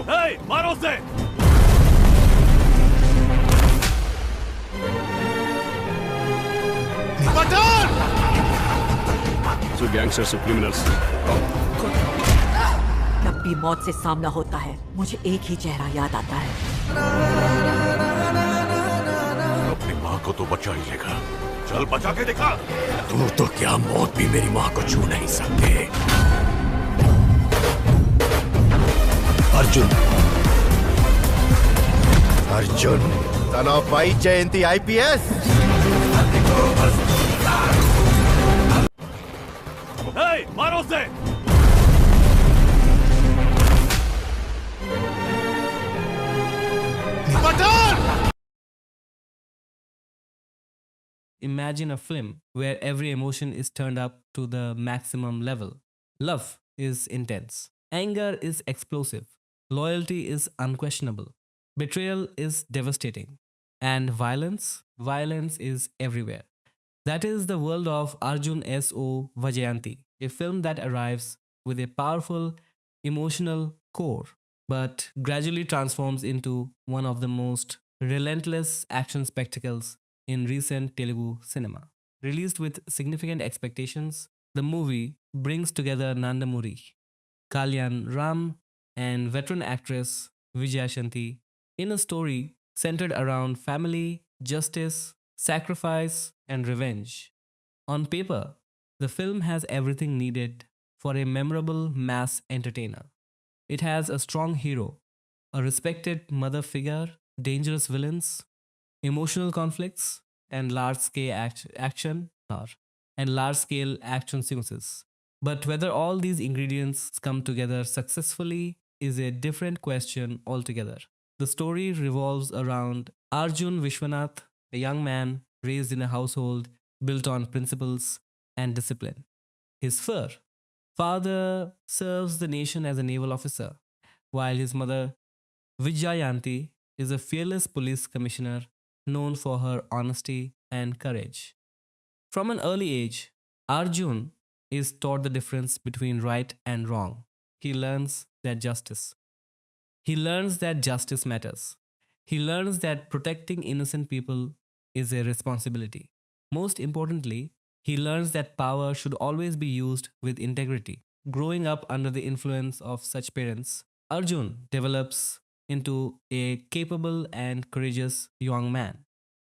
Hey, मारो उसे! So gangsters or criminals. जब भी मौत से सामना होता है मुझे एक ही चेहरा याद आता है। अपनी माँ को तो बचा ही लेगा। चल बचा के दिखा। तू तो क्या मौत भी मेरी माँ को छू नहीं सकते। अर्जुन अर्जुन सन ऑफ भाई जयंती आईपीएस। Hey, मारो उसे! Imagine a film where every emotion is turned up to the maximum level. Love is intense. Anger is explosive. Loyalty is unquestionable. Betrayal is devastating. And violence is everywhere. That is the world of Arjun S.O. Vajayanti, a film that arrives with a powerful emotional core but gradually transforms into one of the most relentless action spectacles in recent Telugu cinema. Released with significant expectations, the movie brings together Nandamuri, Kalyan Ram, and veteran actress Vijayashanti in a story centered around family, justice, sacrifice, and revenge. On paper, the film has everything needed for a memorable mass entertainer. It has a strong hero, a respected mother figure, dangerous villains, emotional conflicts, and large-scale action sequences. But whether all these ingredients come together successfully is a different question altogether. The story revolves around Arjun Vishwanath, a young man raised in a household built on principles and discipline. His father serves the nation as a naval officer, while his mother, Vijayanti, is a fearless police commissioner known for her honesty and courage. From an early age, Arjun is taught the difference between right and wrong. He learns that justice matters. He learns that protecting innocent people is a responsibility. Most importantly, he learns that power should always be used with integrity. Growing up under the influence of such parents, Arjun develops into a capable and courageous young man.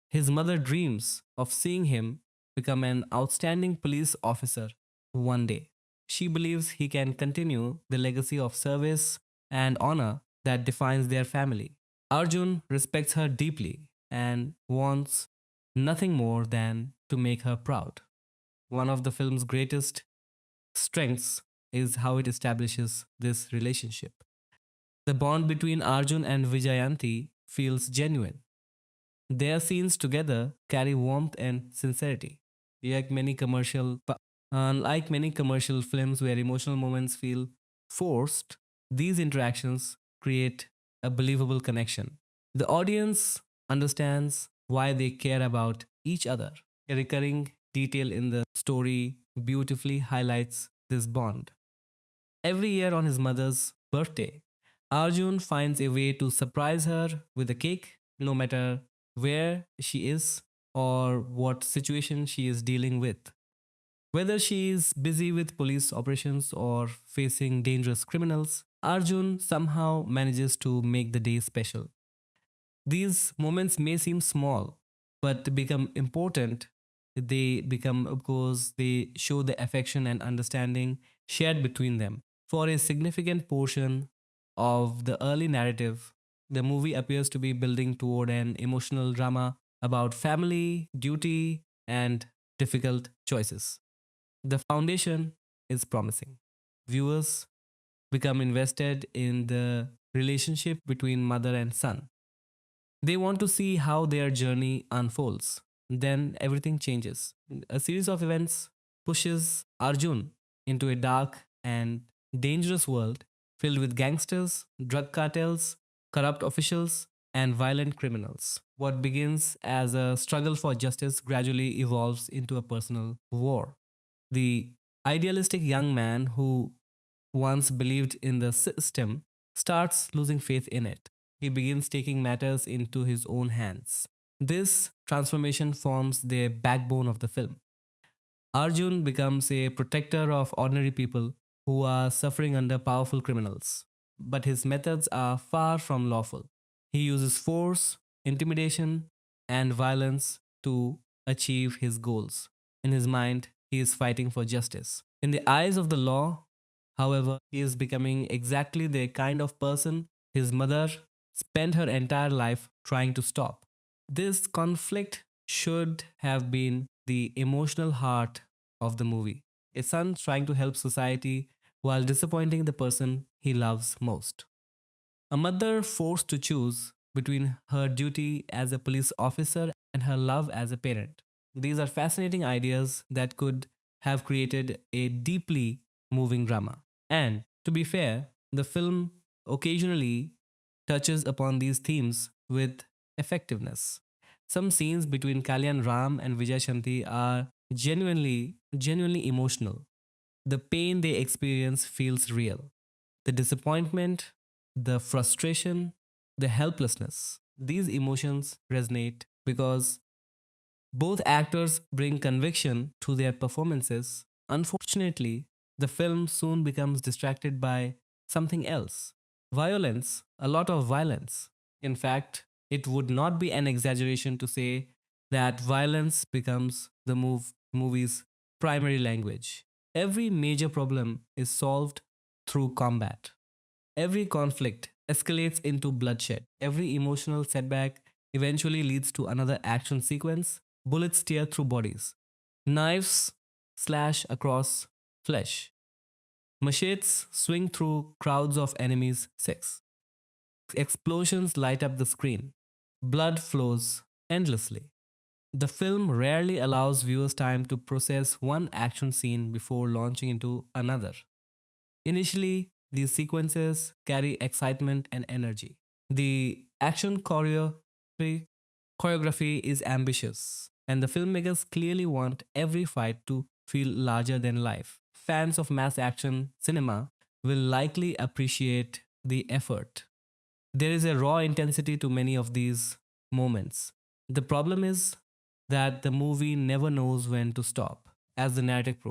His mother dreams of seeing him become an outstanding police officer one day. She believes he can continue the legacy of service and honor that defines their family. Arjun respects her deeply and wants nothing more than to make her proud. One of the film's greatest strengths is how it establishes this relationship. The bond between Arjun and Vijayanti feels genuine. Their scenes together carry warmth and sincerity. Unlike many commercial films where emotional moments feel forced, these interactions create a believable connection. The audience understands why they care about each other. A recurring detail in the story beautifully highlights this bond. Every year on his mother's birthday, Arjun finds a way to surprise her with a cake, no matter where she is or what situation she is dealing with. Whether she is busy with police operations or facing dangerous criminals, Arjun somehow manages to make the day special. These moments may seem small, but become important. They become because they show the affection and understanding shared between them. For a significant portion of the early narrative, the movie appears to be building toward an emotional drama about family, duty, and difficult choices. The foundation is promising. Viewers become invested in the relationship between mother and son. They want to see how their journey unfolds. Then everything changes. A series of events pushes Arjun into a dark and dangerous world filled with gangsters, drug cartels, corrupt officials, and violent criminals. What begins as a struggle for justice gradually evolves into a personal war. The idealistic young man who once believed in the system starts losing faith in it. He begins taking matters into his own hands. This transformation forms the backbone of the film. Arjun becomes a protector of ordinary people who are suffering under powerful criminals. But his methods are far from lawful. He uses force, intimidation, and violence to achieve his goals. In his mind, he is fighting for justice. In the eyes of the law, however, he is becoming exactly the kind of person his mother spent her entire life trying to stop. This conflict should have been the emotional heart of the movie. A son trying to help society while disappointing the person he loves most. A mother forced to choose between her duty as a police officer and her love as a parent. These are fascinating ideas that could have created a deeply moving drama. And to be fair, the film occasionally touches upon these themes with effectiveness. Some scenes between Kalyan Ram and Vijay Shanti are genuinely emotional. The pain they experience feels real. The disappointment, the frustration, the helplessness. These emotions resonate because both actors bring conviction to their performances. Unfortunately, the film soon becomes distracted by something else. Violence, a lot of violence. In fact, it would not be an exaggeration to say that violence becomes the movie's primary language. Every major problem is solved through combat. Every conflict escalates into bloodshed. Every emotional setback eventually leads to another action sequence. Bullets tear through bodies. Knives slash across flesh. Machetes swing through crowds of enemies. 6. Explosions light up the screen. Blood flows endlessly. The film rarely allows viewers time to process one action scene before launching into another. Initially, these sequences carry excitement and energy. The action choreography is ambitious, and the filmmakers clearly want every fight to feel larger than life. Fans of mass action cinema will likely appreciate the effort. There is a raw intensity to many of these moments. The problem is that the movie never knows when to stop, as the narrative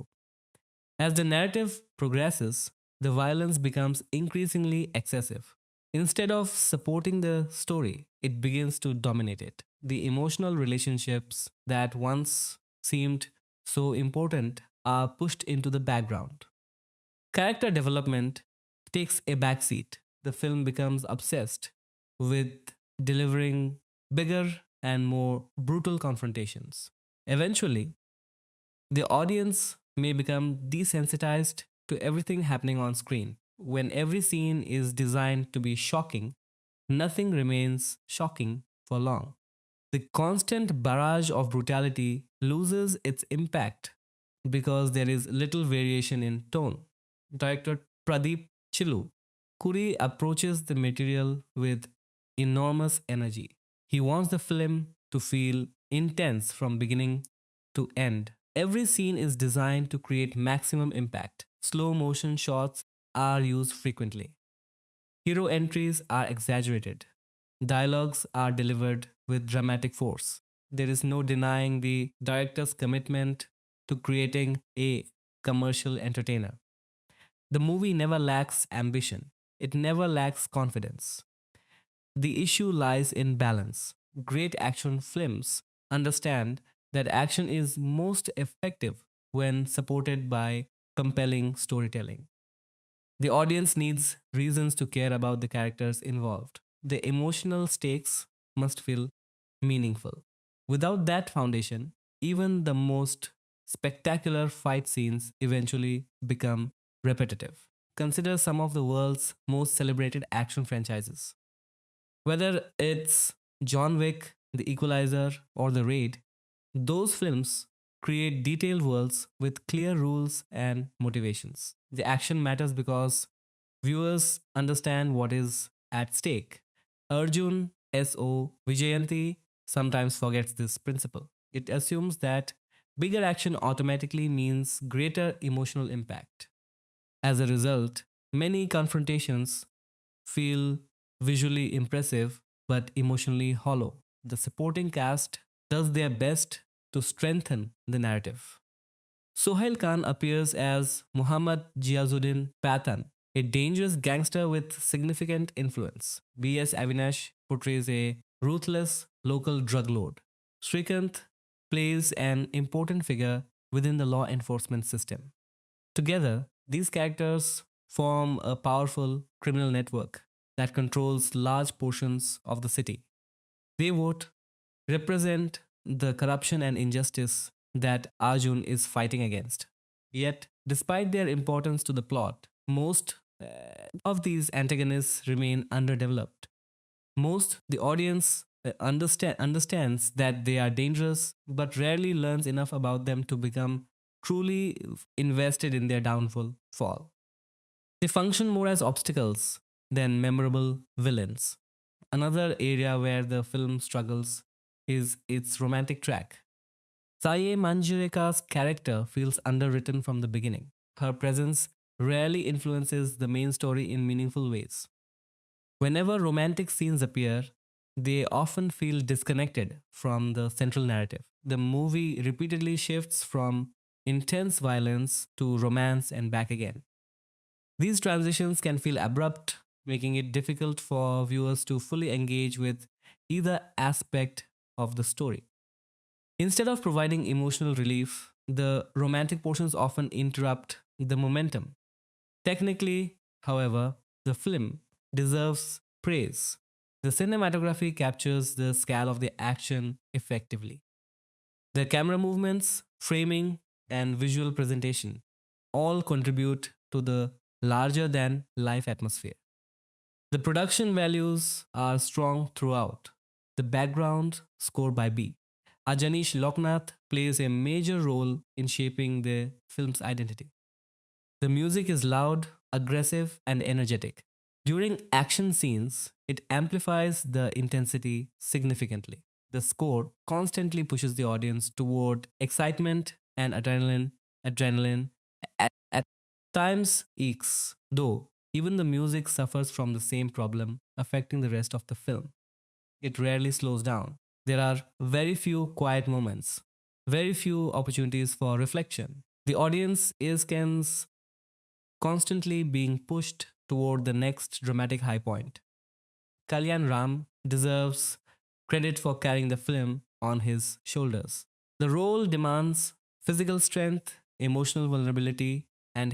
progresses, the violence becomes increasingly excessive. Instead of supporting the story, it begins to dominate it. The emotional relationships that once seemed so important are pushed into the background. Character development takes a backseat. The film becomes obsessed with delivering bigger and more brutal confrontations. Eventually, the audience may become desensitized to everything happening on screen. When every scene is designed to be shocking, nothing remains shocking for long. The constant barrage of brutality loses its impact because there is little variation in tone. Director Pradeep Chilu Kuri approaches the material with enormous energy. He wants the film to feel intense from beginning to end. Every scene is designed to create maximum impact. Slow motion shots are used frequently. Hero entries are exaggerated. Dialogues are delivered with dramatic force. There is no denying the director's commitment to creating a commercial entertainer. The movie never lacks ambition, it never lacks confidence. The issue lies in balance. Great action films understand that action is most effective when supported by compelling storytelling. The audience needs reasons to care about the characters involved. The emotional stakes must feel meaningful. Without that foundation, even the most spectacular fight scenes eventually become repetitive. Consider some of the world's most celebrated action franchises. Whether it's John Wick, The Equalizer, or The Raid, those films create detailed worlds with clear rules and motivations. The action matters because viewers understand what is at stake. Arjun S.O. Vijayanti sometimes forgets this principle. It assumes that bigger action automatically means greater emotional impact. As a result, many confrontations feel visually impressive but emotionally hollow. The supporting cast does their best to strengthen the narrative. Sohail Khan appears as Muhammad Jiazuddin Patan, a dangerous gangster with significant influence. B.S. Avinash portrays a ruthless local drug lord. Srikanth plays an important figure within the law enforcement system. Together, these characters form a powerful criminal network that controls large portions of the city. They vote represent the corruption and injustice that Arjun is fighting against. Yet, despite their importance to the plot, most of these antagonists remain underdeveloped. Most the audience understands that they are dangerous, but rarely learns enough about them to become truly invested in their downfall. Fall. They function more as obstacles than memorable villains. Another area where the film struggles is its romantic track. Saye Manjureka's character feels underwritten from the beginning. Her presence rarely influences the main story in meaningful ways. Whenever romantic scenes appear, they often feel disconnected from the central narrative. The movie repeatedly shifts from intense violence to romance and back again. These transitions can feel abrupt, making it difficult for viewers to fully engage with either aspect of the story. Instead of providing emotional relief, the romantic portions often interrupt the momentum. Technically, however, the film deserves praise. The cinematography captures the scale of the action effectively. The camera movements, framing, and visual presentation all contribute to the larger than life atmosphere. The production values are strong throughout. The background score by B. Ajanish Loknath plays a major role in shaping the film's identity. The music is loud, aggressive, and energetic. During action scenes, it amplifies the intensity significantly. The score constantly pushes the audience toward excitement and adrenaline at times eeks, though even the music suffers from the same problem affecting the rest of the film. It rarely slows down. There are very few quiet moments, very few opportunities for reflection. The audience is constantly being pushed toward the next dramatic high point. Kalyan Ram deserves credit for carrying the film on his shoulders. The role demands physical strength, emotional vulnerability, and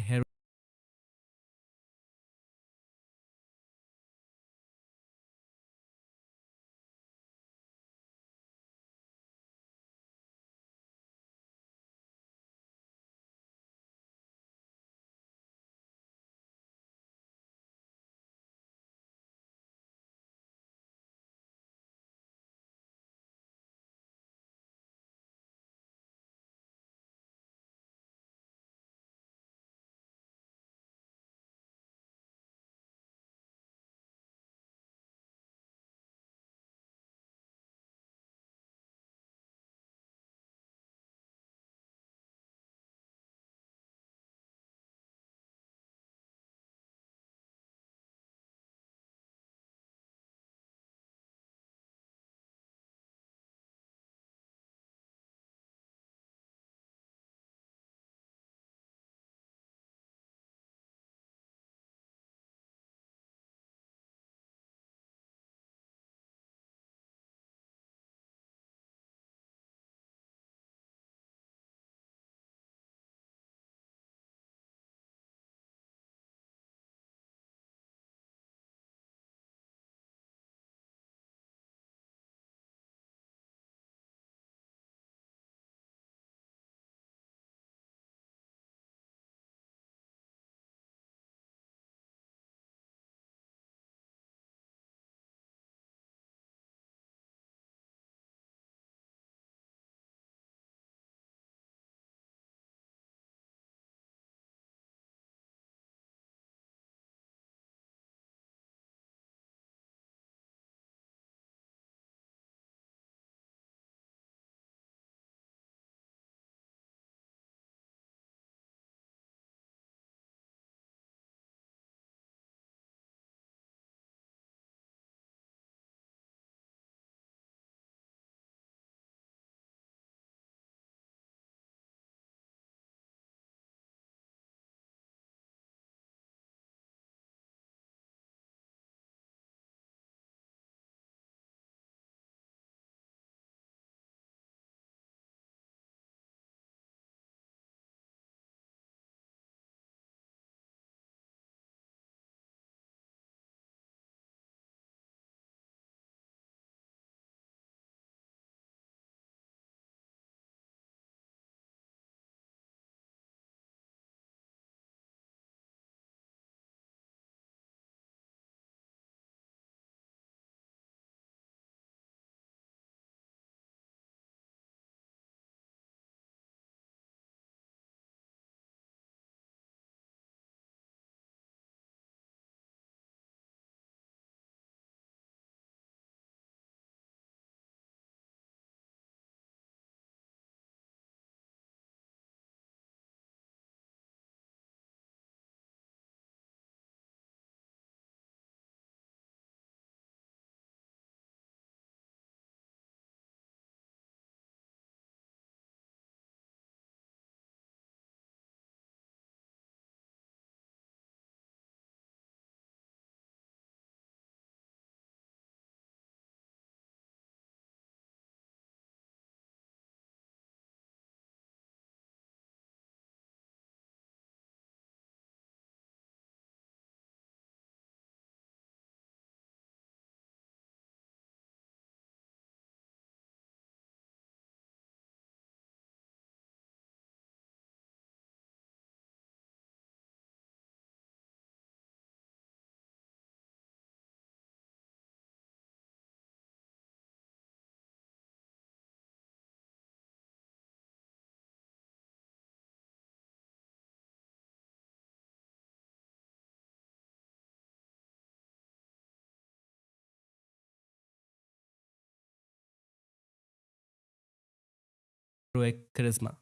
heroic charisma.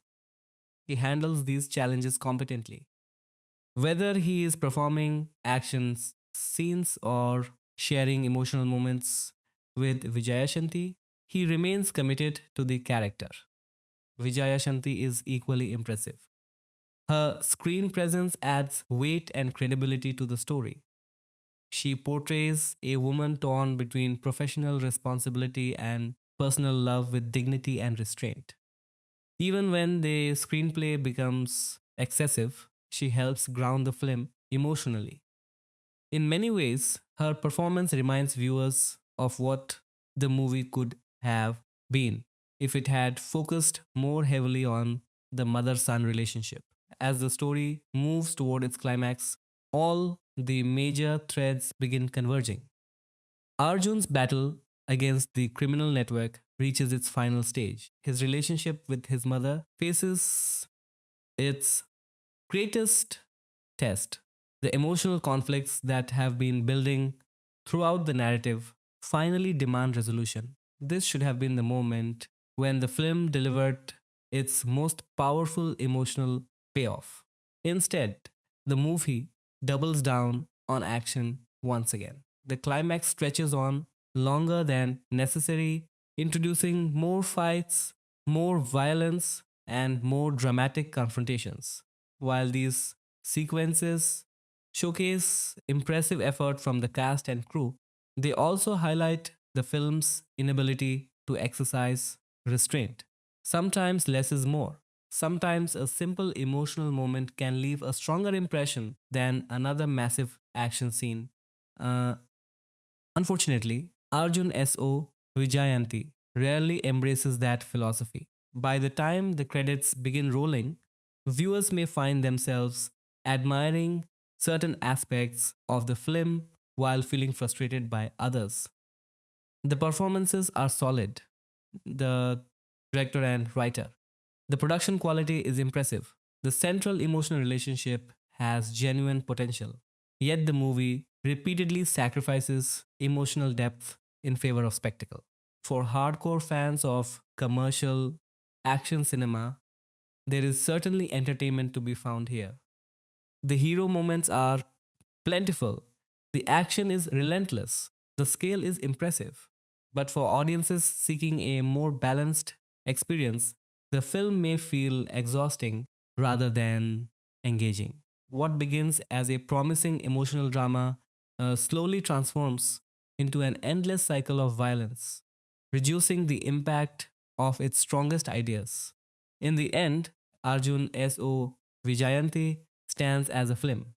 He handles these challenges competently. Whether he is performing actions, scenes, or sharing emotional moments with Vijayashanti, he remains committed to the character. Vijayashanti is equally impressive. Her screen presence adds weight and credibility to the story. She portrays a woman torn between professional responsibility and personal love with dignity and restraint. Even when the screenplay becomes excessive, she helps ground the film emotionally. In many ways, her performance reminds viewers of what the movie could have been if it had focused more heavily on the mother son relationship. As the story moves toward its climax, all the major threads begin converging. Arjun's battle against the criminal network reaches its final stage. His relationship with his mother faces its greatest test. The emotional conflicts that have been building throughout the narrative finally demand resolution. This should have been the moment when the film delivered its most powerful emotional payoff. Instead, the movie doubles down on action once again. The climax stretches on longer than necessary, introducing more fights, more violence, and more dramatic confrontations. While these sequences showcase impressive effort from the cast and crew, they also highlight the film's inability to exercise restraint. Sometimes less is more. Sometimes a simple emotional moment can leave a stronger impression than another massive action scene. Uh, Unfortunately, Arjun S.O. Vijayanti rarely embraces that philosophy. By the time the credits begin rolling, viewers may find themselves admiring certain aspects of the film while feeling frustrated by others. The performances are solid, the director and writer. The production quality is impressive. The central emotional relationship has genuine potential. Yet the movie repeatedly sacrifices emotional depth in favor of spectacle. For hardcore fans of commercial action cinema, there is certainly entertainment to be found here. The hero moments are plentiful, the action is relentless, the scale is impressive. But for audiences seeking a more balanced experience, the film may feel exhausting rather than engaging. What begins as a promising emotional drama slowly transforms into an endless cycle of violence, reducing the impact of its strongest ideas. In the end, Arjun S.O. Vijayanti stands as a film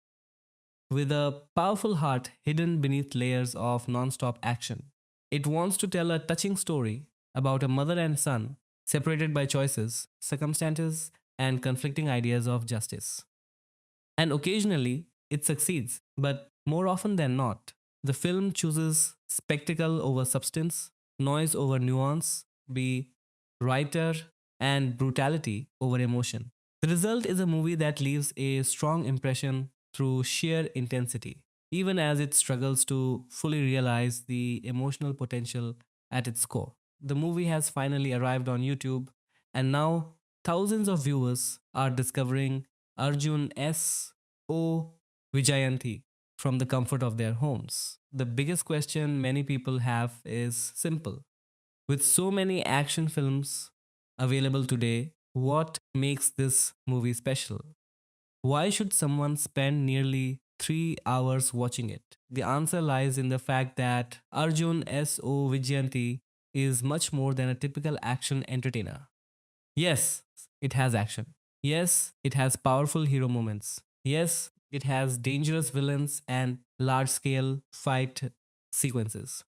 with a powerful heart hidden beneath layers of non-stop action. It wants to tell a touching story about a mother and son separated by choices, circumstances, and conflicting ideas of justice. And occasionally, it succeeds, but more often than not, the film chooses spectacle over substance, noise over nuance, be writer and brutality over emotion. The result is a movie that leaves a strong impression through sheer intensity, even as it struggles to fully realize the emotional potential at its core. The movie has finally arrived on YouTube, and now thousands of viewers are discovering Arjun S. O. Vijayanti from the comfort of their homes. The biggest question many people have is simple. With so many action films available today, what makes this movie special? Why should someone spend nearly 3 hours watching it? The answer lies in the fact that Arjun S.O. Vijayanti is much more than a typical action entertainer. Yes, it has action. Yes, it has powerful hero moments. Yes, it has dangerous villains and large scale fight sequences.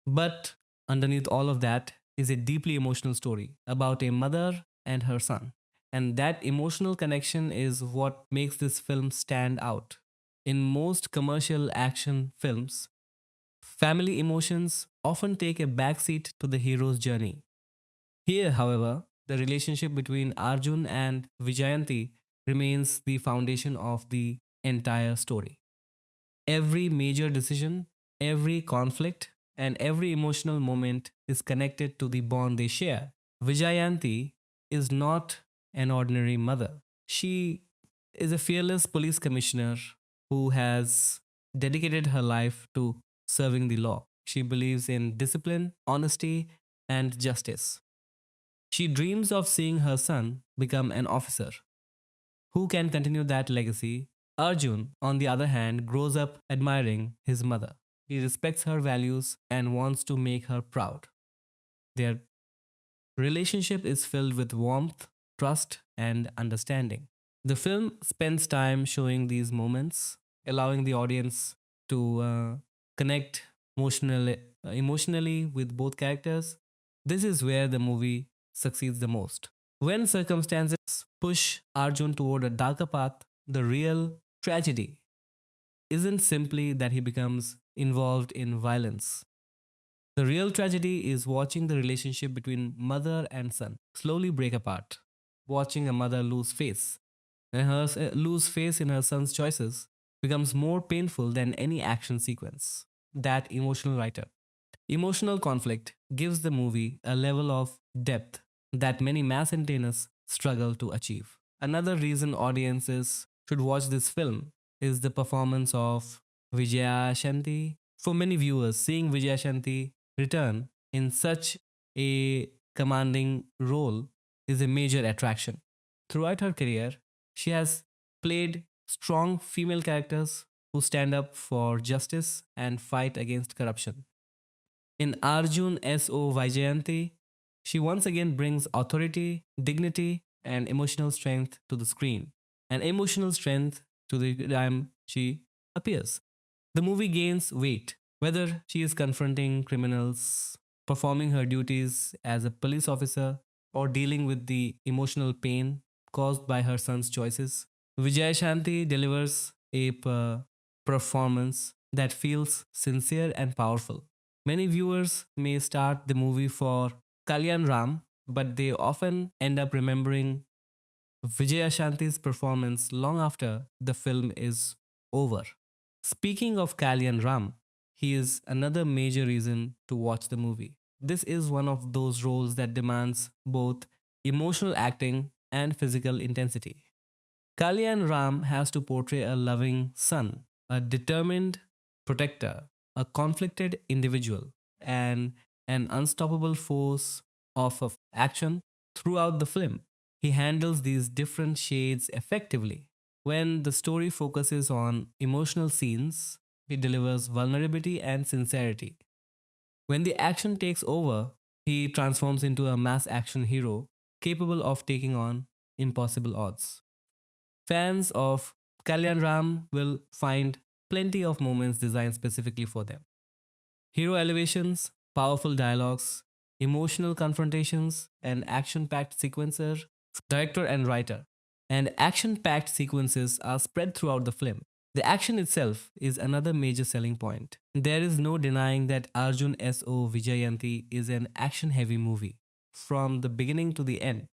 But underneath all of that is a deeply emotional story about a mother and her son. And that emotional connection is what makes this film stand out. In most commercial action films, family emotions often take a backseat to the hero's journey. Here, however, the relationship between Arjun and Vijayanti remains the foundation of the entire story. Every major decision, every conflict, and every emotional moment is connected to the bond they share. Vijayanti is not an ordinary mother. She is a fearless police commissioner who has dedicated her life to serving the law. She believes in discipline, honesty, and justice. She dreams of seeing her son become an officer who can continue that legacy. Arjun, on the other hand, grows up admiring his mother. He respects her values and wants to make her proud. Their relationship is filled with warmth, trust, and understanding. The film spends time showing these moments, allowing the audience to connect emotionally with both characters. This is where the movie succeeds the most. When circumstances push Arjun toward a darker path, the real tragedy isn't simply that he becomes involved in violence. The real tragedy is watching the relationship between mother and son slowly break apart. Watching a mother lose face and lose face in her son's choices becomes more painful than any action sequence. That emotional writer. Emotional conflict gives the movie a level of depth that many mass entertainers struggle to achieve. Another reason audiences should watch this film is the performance of Vijaya Shanti. For many viewers, seeing Vijaya Shanti return in such a commanding role is a major attraction. Throughout her career, she has played strong female characters who stand up for justice and fight against corruption. In Arjun S.O. Vaijayanti, she once again brings authority, dignity, and emotional strength to the screen, and emotional strength to the time she appears. The movie gains weight, whether she is confronting criminals, performing her duties as a police officer, or dealing with the emotional pain caused by her son's choices. Vijay Shanti delivers a performance that feels sincere and powerful. Many viewers may start the movie for Kalyan Ram, but they often end up remembering Vijaya Shanti's performance long after the film is over. Speaking of Kalyan Ram, he is another major reason to watch the movie. This is one of those roles that demands both emotional acting and physical intensity. Kalyan Ram has to portray a loving son, a determined protector, a conflicted individual, and an unstoppable force of action throughout the film. He handles these different shades effectively. When the story focuses on emotional scenes, he delivers vulnerability and sincerity. When the action takes over, he transforms into a mass action hero capable of taking on impossible odds. Fans of Kalyan Ram will find plenty of moments designed specifically for them. Hero elevations, powerful dialogues, emotional confrontations, and action packed sequences, director and writer. And action packed sequences are spread throughout the film. The action itself is another major selling point. There is no denying that Arjun S.O. Vijayanti is an action heavy movie. From the beginning to the end,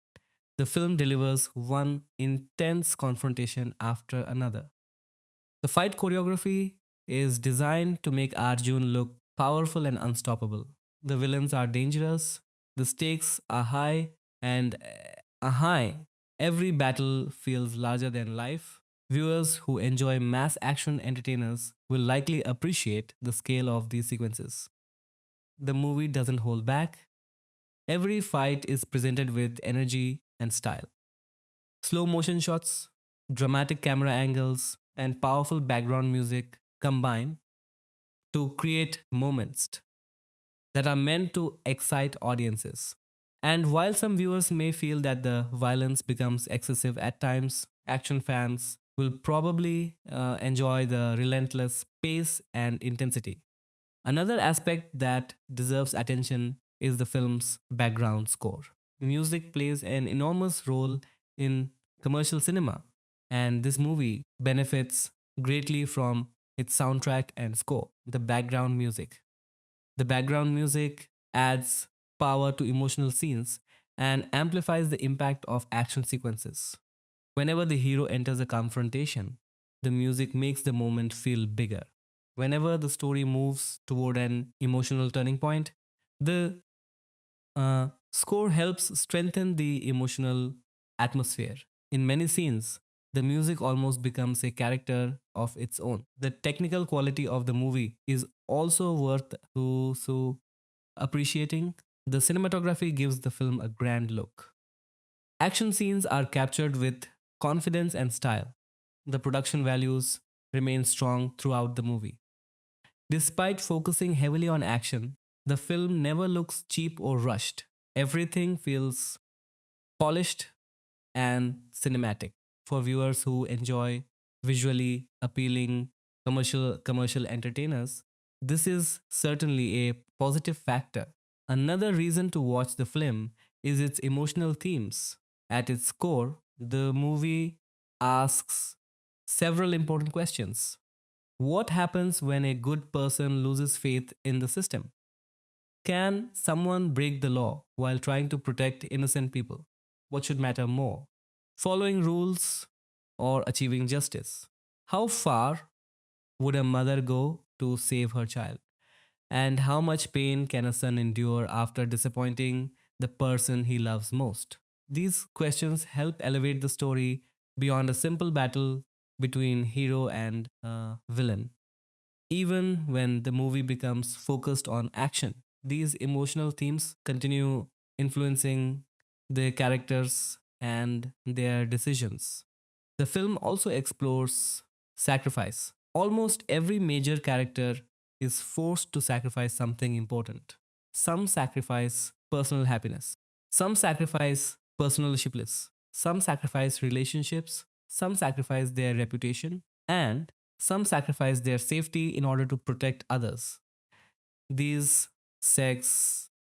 the film delivers one intense confrontation after another. The fight choreography is designed to make Arjun look powerful and unstoppable. The villains are dangerous, the stakes are high, and every battle feels larger than life. Viewers who enjoy mass action entertainers will likely appreciate the scale of these sequences. The movie doesn't hold back. Every fight is presented with energy and style. Slow motion shots, dramatic camera angles, and powerful background music combine to create moments that are meant to excite audiences. And while some viewers may feel that the violence becomes excessive at times, action fans will probably enjoy the relentless pace and intensity. Another aspect that deserves attention is the film's background score. Music plays an enormous role in commercial cinema, and this movie benefits greatly from its soundtrack and score, the background music. The background music adds power to emotional scenes and amplifies the impact of action sequences. Whenever the hero enters a confrontation, the music makes the moment feel bigger. Whenever the story moves toward an emotional turning point, the Score helps strengthen the emotional atmosphere. In many scenes, the music almost becomes a character of its own. The technical quality of the movie is also worth so appreciating. The cinematography gives the film a grand look. Action scenes are captured with confidence and style. The production values remain strong throughout the movie. Despite focusing heavily on action, the film never looks cheap or rushed. Everything feels polished and cinematic. For viewers who enjoy visually appealing commercial entertainers, this is certainly a positive factor. Another reason to watch the film is its emotional themes. At its core, the movie asks several important questions. What happens when a good person loses faith in the system? Can someone break the law while trying to protect innocent people? What should matter more? Following rules or achieving justice? How far would a mother go to save her child? And how much pain can a son endure after disappointing the person he loves most? These questions help elevate the story beyond a simple battle between hero and villain. Even when the movie becomes focused on action, these emotional themes continue influencing the characters and their decisions. The film also explores sacrifice. Almost every major character is forced to sacrifice something important. Some sacrifice personal happiness, some sacrifice personal bliss, some sacrifice relationships, some sacrifice their reputation, and some sacrifice their safety in order to protect others. These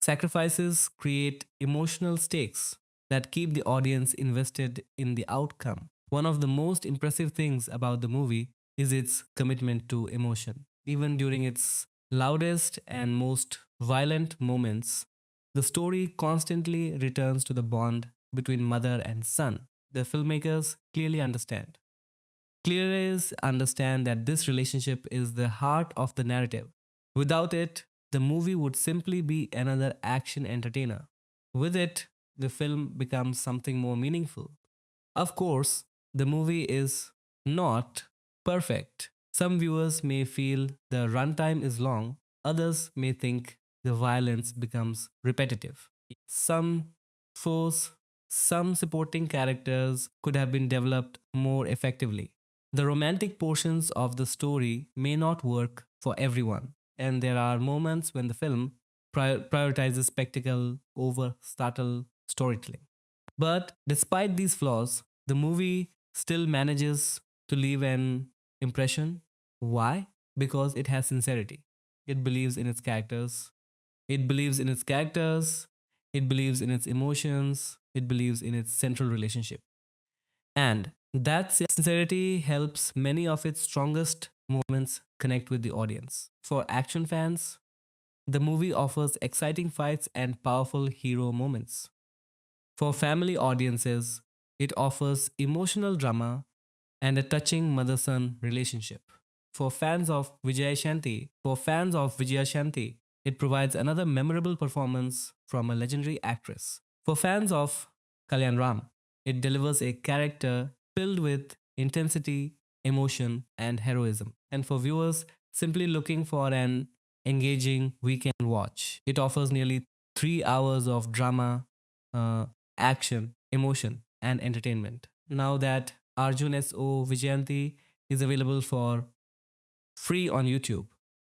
sacrifices create emotional stakes that keep the audience invested in the outcome. One of the most impressive things about the movie is its commitment to emotion. Even during its loudest and most violent moments, the story constantly returns to the bond between mother and son. The filmmakers clearly understand that this relationship is the heart of the narrative. Without it, the movie would simply be another action entertainer. With it, the film becomes something more meaningful. Of course, the movie is not perfect. Some viewers may feel the runtime is long, others may think the violence becomes repetitive. Some force, some supporting characters could have been developed more effectively. The romantic portions of the story may not work for everyone, and there are moments when the film prioritizes spectacle over subtle storytelling. But despite these flaws, the movie still manages to leave an impression. Why? Because it has sincerity. It believes in its characters. It believes in its characters. It believes in its emotions. It believes in its central relationship. And that sincerity helps many of its strongest moments connect with the audience. For action fans, the movie offers exciting fights and powerful hero moments. For family audiences, it offers emotional drama and a touching mother-son relationship. For fans of Vijaya Shanti, it provides another memorable performance from a legendary actress. For fans of Kalyan Ram, it delivers a character filled with intensity, emotion, and heroism. And for viewers simply looking for an engaging weekend watch, it offers nearly 3 hours of drama, uh, action, emotion, and entertainment. Now that Arjun S.O. Vijayanti is available for free on YouTube,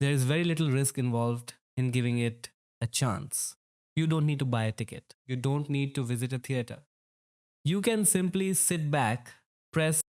there is very little risk involved in giving it a chance. You don't need to buy a ticket, you don't need to visit a theater. You can simply sit back, press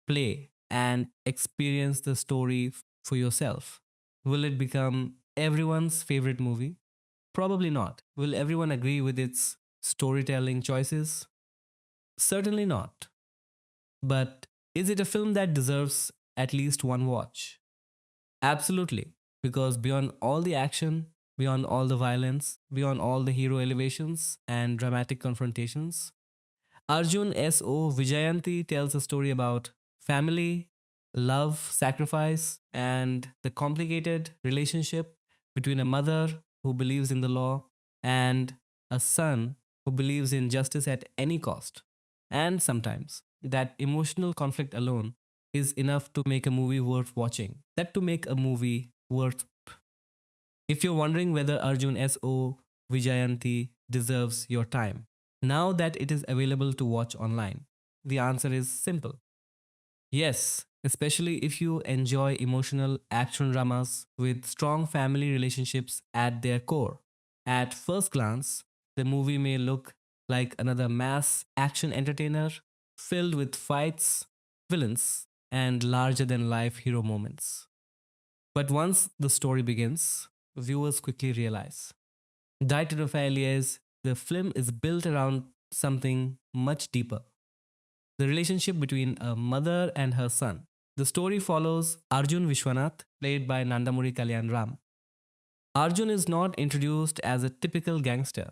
play and experience the story for yourself. Will it become everyone's favorite movie? Probably not. Will everyone agree with its storytelling choices? Certainly not. But is it a film that deserves at least one watch? Absolutely. Because beyond all the action, beyond all the violence, beyond all the hero elevations and dramatic confrontations, Arjun S.O. Vijayanti tells a story about family, love, sacrifice, and the complicated relationship between a mother who believes in the law and a son who believes in justice at any cost. And sometimes that emotional conflict alone is enough to make a movie worth watching. That to make a movie worth. If you're wondering whether Arjun S.O. Vijayanti deserves your time, now that it is available to watch online, the answer is simple. Yes, especially if you enjoy emotional action dramas with strong family relationships at their core. At first glance, the movie may look like another mass action entertainer filled with fights, villains, and larger than life hero moments. But once the story begins, viewers quickly realize Dietitifailures, the film is built around something much deeper, the relationship between a mother and her son. The story follows Arjun Vishwanath, played by Nandamuri Kalyan Ram. Arjun is not introduced as a typical gangster.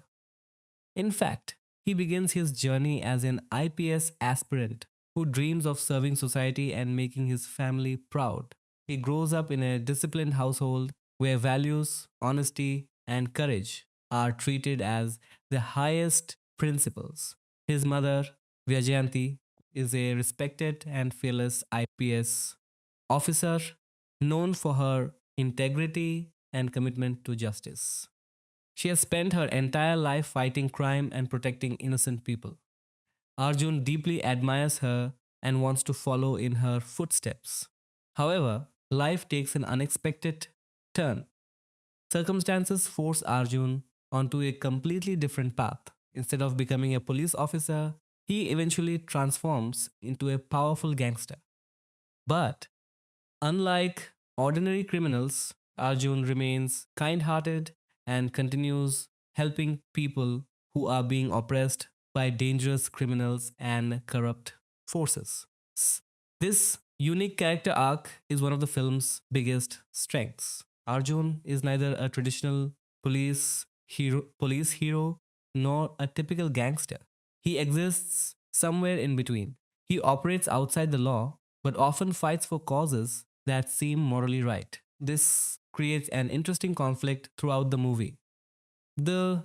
In fact, he begins his journey as an IPS aspirant who dreams of serving society and making his family proud. He grows up in a disciplined household where values, honesty, and courage are treated as the highest principles. His mother, Vyajayanti, is a respected and fearless IPS officer known for her integrity and commitment to justice. She has spent her entire life fighting crime and protecting innocent people. Arjun deeply admires her and wants to follow in her footsteps. However, life takes an unexpected turn. Circumstances force Arjun onto a completely different path. Instead of becoming a police officer, he eventually transforms into a powerful gangster. But unlike ordinary criminals, Arjun remains kind hearted and continues helping people who are being oppressed by dangerous criminals and corrupt forces. This unique character arc is one of the film's biggest strengths. Arjun is neither a traditional police hero nor a typical gangster. He exists somewhere in between. He operates outside the law but often fights for causes that seem morally right. This creates an interesting conflict throughout the movie. The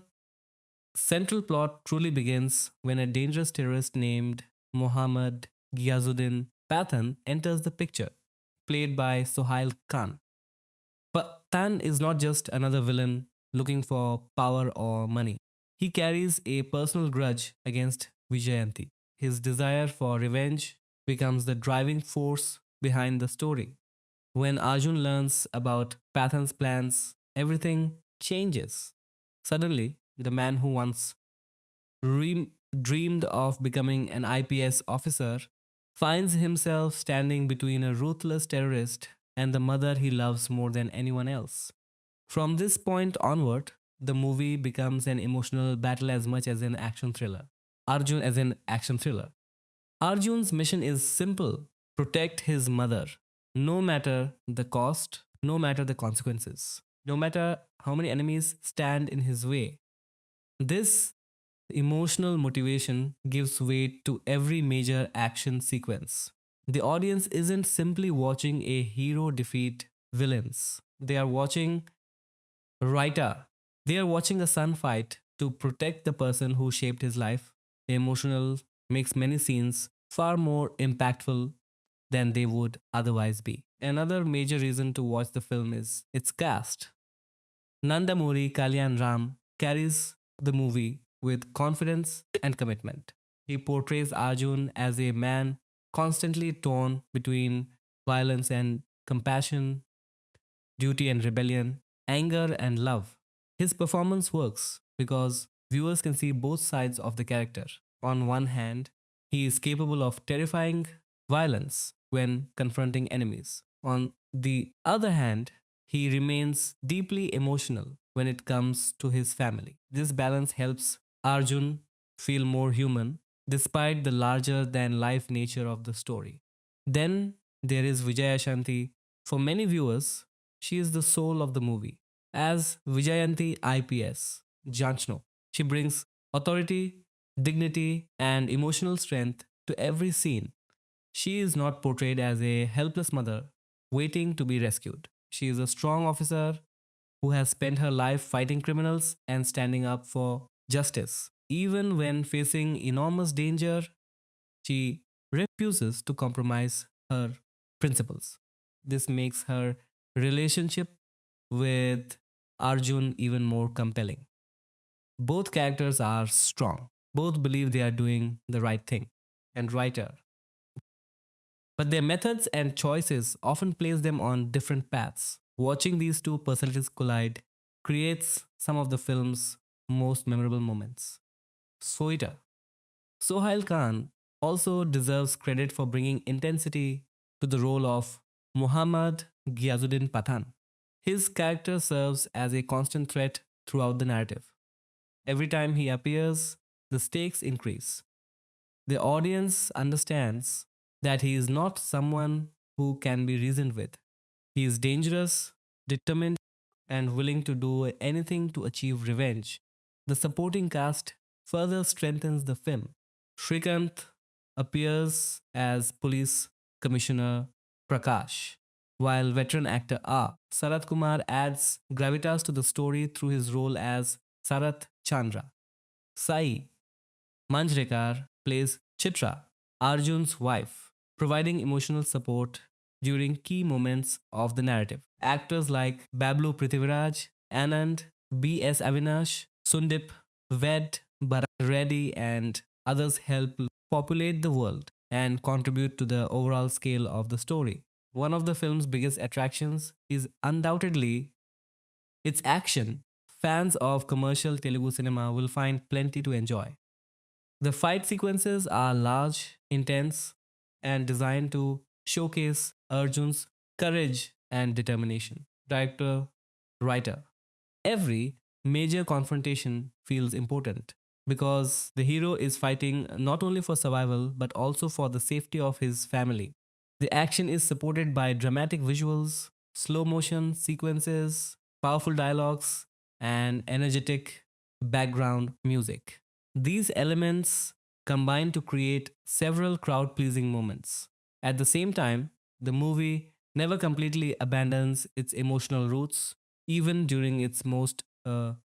central plot truly begins when a dangerous terrorist named Mohammad Ghiazuddin Pathan enters the picture, played by Sohail Khan. Pathan is not just another villain looking for power or money. He carries a personal grudge against Vijayanti. His desire for revenge becomes the driving force behind the story. When Arjun learns about Pathan's plans, everything changes. Suddenly, the man who once dreamed of becoming an IPS officer finds himself standing between a ruthless terrorist and the mother he loves more than anyone else. From this point onward, the movie becomes an emotional battle as much as an action thriller. Arjun as an action thriller. Arjun's mission is simple: protect his mother, no matter the cost, no matter the consequences, no matter how many enemies stand in his way. This emotional motivation gives weight to every major action sequence. The audience isn't simply watching a hero defeat villains, they are watching Raita. They are watching a son fight to protect the person who shaped his life. The emotional makes many scenes far more impactful than they would otherwise be. Another major reason to watch the film is its cast. Nandamuri Kalyan Ram carries the movie with confidence and commitment. He portrays Arjun as a man constantly torn between violence and compassion, duty and rebellion, anger and love. His performance works because viewers can see both sides of the character. On one hand, he is capable of terrifying violence when confronting enemies. On the other hand, he remains deeply emotional when it comes to his family. This balance helps Arjun feel more human despite the larger than life nature of the story. Then there is Vijayashanti. For many viewers, she is the soul of the movie. As Vijayanti IPS, Janchno, she brings authority, dignity, and emotional strength to every scene. She is not portrayed as a helpless mother waiting to be rescued. She is a strong officer who has spent her life fighting criminals and standing up for justice. Even when facing enormous danger, she refuses to compromise her principles. This makes her relationship with Arjun even more compelling. Both characters are strong. Both believe they are doing the right thing and righter. But their methods and choices often place them on different paths. Watching these two personalities collide creates some of the film's most memorable moments. Soita. Sohail Khan also deserves credit for bringing intensity to the role of Muhammad Ghiazuddin Pathan. His character serves as a constant threat throughout the narrative. Every time he appears, the stakes increase. The audience understands that he is not someone who can be reasoned with. He is dangerous, determined, and willing to do anything to achieve revenge. The supporting cast further strengthens the film. Shrikant appears as Police Commissioner Prakash, while veteran actor Sarat Kumar adds gravitas to the story through his role as Sarat Chandra. Sai Manjrekar plays Chitra, Arjun's wife, providing emotional support during key moments of the narrative. Actors like Bablu Prithviraj, Anand, B.S. Avinash, Sundip, Ved, Bharat Reddy, and others help populate the world and contribute to the overall scale of the story. One of the film's biggest attractions is undoubtedly its action. Fans of commercial Telugu cinema will find plenty to enjoy. The fight sequences are large, intense, and designed to showcase Arjun's courage and determination. Director, writer. Every major confrontation feels important because the hero is fighting not only for survival but also for the safety of his family. The action is supported by dramatic visuals, slow motion sequences, powerful dialogues, and energetic background music. These elements combine to create several crowd pleasing moments. At the same time, the movie never completely abandons its emotional roots. Even during its most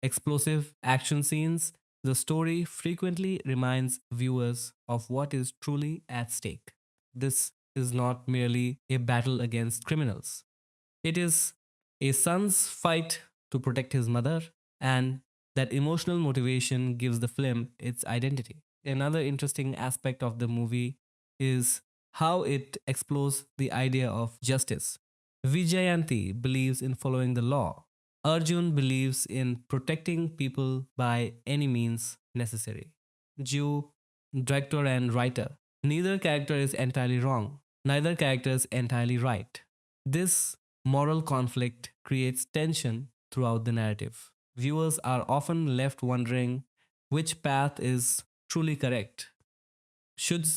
explosive action scenes, the story frequently reminds viewers of what is truly at stake. This is not merely a battle against criminals, it is a son's fight to protect his mother, and that emotional motivation gives the film its identity. Another interesting aspect of the movie is how it explores the idea of justice. Vijayanti believes in following the law. Arjun believes in protecting people by any means necessary. Jew, director, and writer. Neither character is entirely wrong. Neither character is entirely right. This moral conflict creates tension throughout the narrative. Viewers are often left wondering which path is truly correct. Should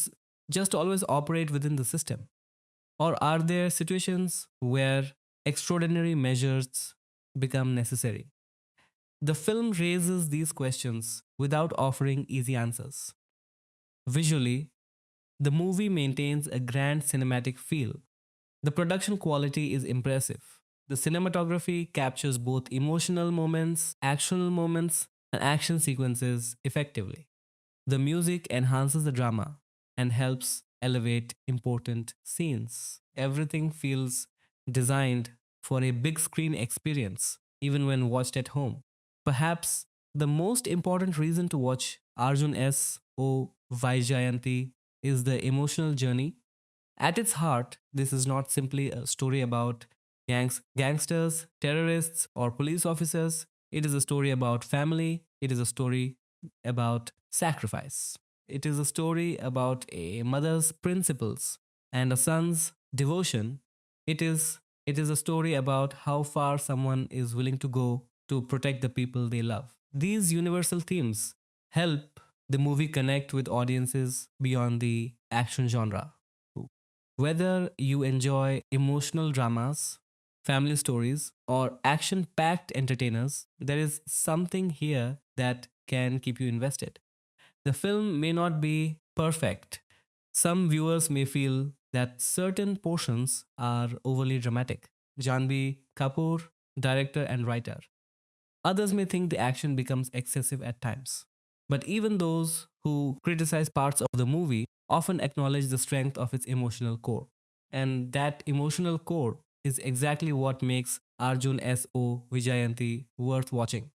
just always operate within the system? Or are there situations where extraordinary measures become necessary? The film raises these questions without offering easy answers. Visually, the movie maintains a grand cinematic feel. The production quality is impressive. The cinematography captures both emotional moments, actional moments, and action sequences effectively. The music enhances the drama and helps elevate important scenes. Everything feels designed for a big screen experience, even when watched at home. Perhaps the most important reason to watch Arjun S. O. Vaijayanti is the emotional journey. At its heart, this is not simply a story about gangsters, terrorists, or police officers. It is a story about family. It is a story about sacrifice. It is a story about a mother's principles and a son's devotion, it is a story about how far someone is willing to go to protect the people they love. These universal themes help the movie connect with audiences beyond the action genre. Whether you enjoy emotional dramas, family stories, or action packed entertainers, there is something here that can keep you invested. The film may not be perfect. Some viewers may feel that certain portions are overly dramatic. Janvi Kapoor, director and writer. Others may think the action becomes excessive at times. But even those who criticize parts of the movie often acknowledge the strength of its emotional core. And that emotional core is exactly what makes Arjun S.O. Vijayanti worth watching.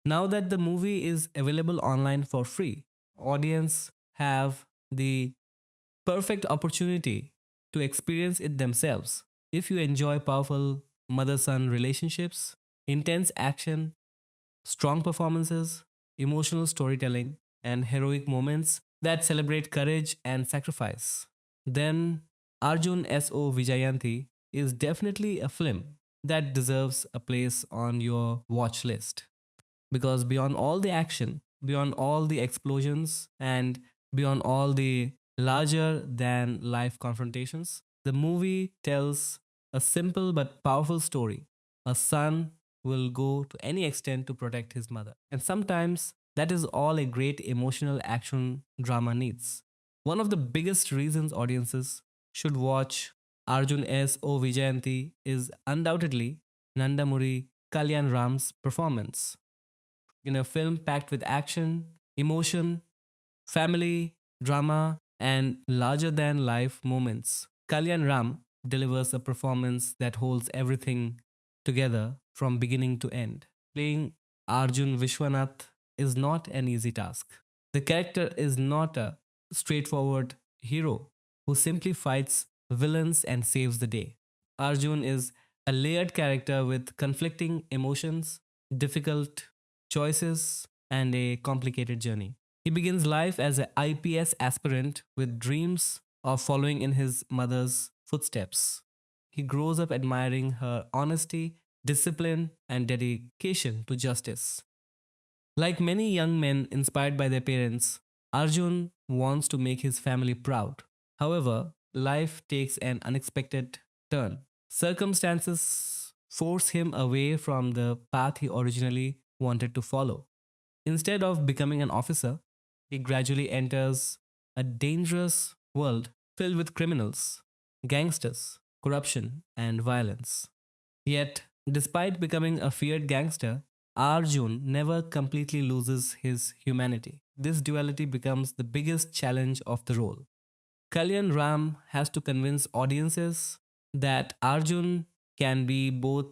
Now that the movie is available online for free, audience have the perfect opportunity to experience it themselves. If you enjoy powerful mother-son relationships, intense action, strong performances, emotional storytelling, and heroic moments that celebrate courage and sacrifice, then Arjun S.O. Vijayanti is definitely a film that deserves a place on your watch list. Because beyond all the action, beyond all the explosions, and beyond all the larger than life confrontations, the movie tells a simple but powerful story. A son will go to any extent to protect his mother. And sometimes that is all a great emotional action drama needs. One of the biggest reasons audiences should watch Arjun S. O. Vijayanti is undoubtedly Nandamuri Kalyan Ram's performance. In a film packed with action, emotion, family, drama, and larger than life moments, Kalyan Ram delivers a performance that holds everything together from beginning to end. Playing Arjun Vishwanath is not an easy task. The character is not a straightforward hero who simply fights villains and saves the day. Arjun is a layered character with conflicting emotions, difficult choices, and a complicated journey. He begins life as an IPS aspirant with dreams of following in his mother's footsteps. He grows up admiring her honesty, discipline, and dedication to justice. Like many young men inspired by their parents, Arjun wants to make his family proud. However, life takes an unexpected turn. Circumstances force him away from the path he originally wanted to follow. Instead of becoming an officer, he gradually enters a dangerous world filled with criminals, gangsters, corruption, and violence. Yet, despite becoming a feared gangster, Arjun never completely loses his humanity. This duality becomes the biggest challenge of the role. Kalyan Ram has to convince audiences that Arjun can be both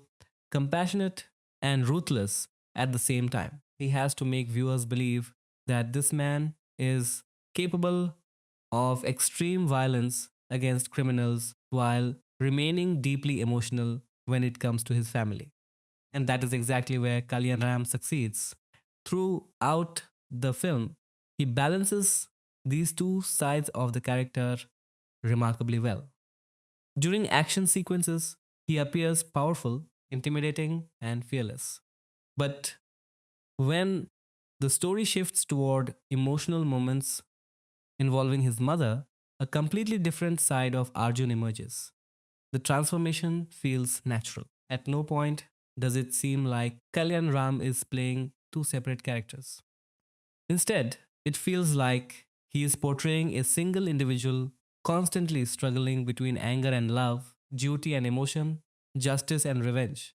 compassionate and ruthless at the same time. He has to make viewers believe that this man is capable of extreme violence against criminals while remaining deeply emotional when it comes to his family. And that is exactly where Kalyan Ram succeeds. Throughout the film, he balances these two sides of the character remarkably well. During action sequences, he appears powerful, intimidating, and fearless. But when the story shifts toward emotional moments involving his mother, a completely different side of Arjun emerges. The transformation feels natural. At no point does it seem like Kalyan Ram is playing two separate characters. Instead, it feels like he is portraying a single individual constantly struggling between anger and love, duty and emotion, justice and revenge.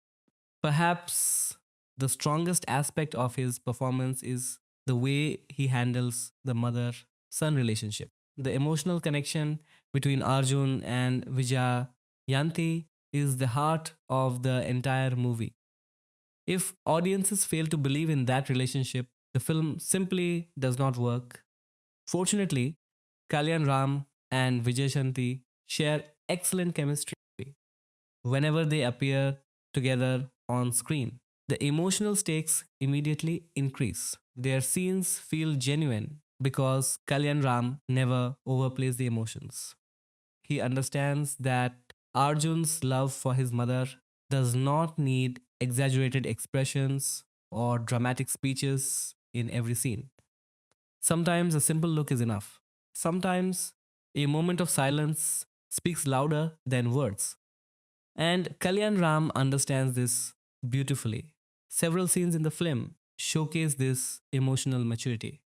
Perhaps the strongest aspect of his performance is the way he handles the mother son relationship. The emotional connection between Arjun and Vijayanti is the heart of the entire movie. If audiences fail to believe in that relationship, the film simply does not work. Fortunately, Kalyan Ram and Vijay share excellent chemistry whenever they appear together on screen. The emotional stakes immediately increase. Their scenes feel genuine because Kalyan Ram never overplays the emotions. he understands that Arjun's love for his mother does not need exaggerated expressions or dramatic speeches in every scene. Sometimes a simple look is enough. Sometimes a moment of silence speaks louder than words. And Kalyan Ram understands this beautifully. Several scenes in the film showcase this emotional maturity.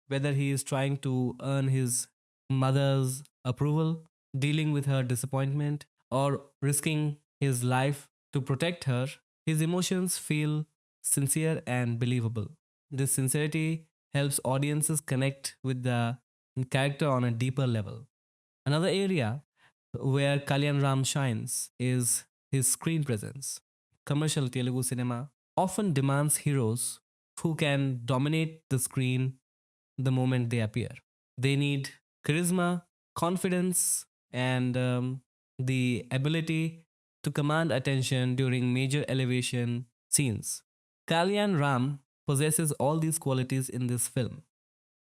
Whether he is trying to earn his mother's approval, dealing with her disappointment, or risking his life to protect her, his emotions feel sincere and believable. This sincerity helps audiences connect with the character on a deeper level. Another area where Kalyan Ram shines is his screen presence. Commercial Telugu cinema often demands heroes who can dominate the screen the moment they appear. They need charisma, confidence, and the ability to command attention during major elevation scenes. Kalyan Ram possesses all these qualities in this film.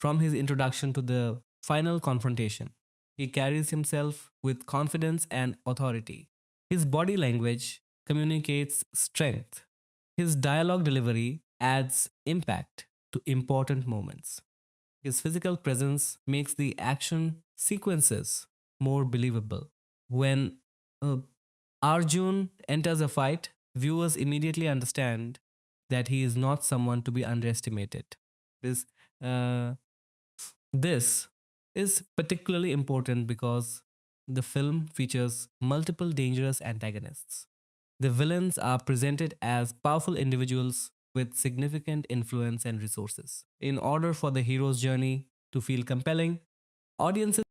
From his introduction to the final confrontation, he carries himself with confidence and authority. His body language communicates strength. His dialogue delivery adds impact to important moments. His physical presence makes the action sequences more believable. When uh, Arjun enters a fight, viewers immediately understand that he is not someone to be underestimated. This, uh, this is particularly important because the film features multiple dangerous antagonists. The villains are presented as powerful individuals with significant influence and resources. In order for the hero's journey to feel compelling, audiences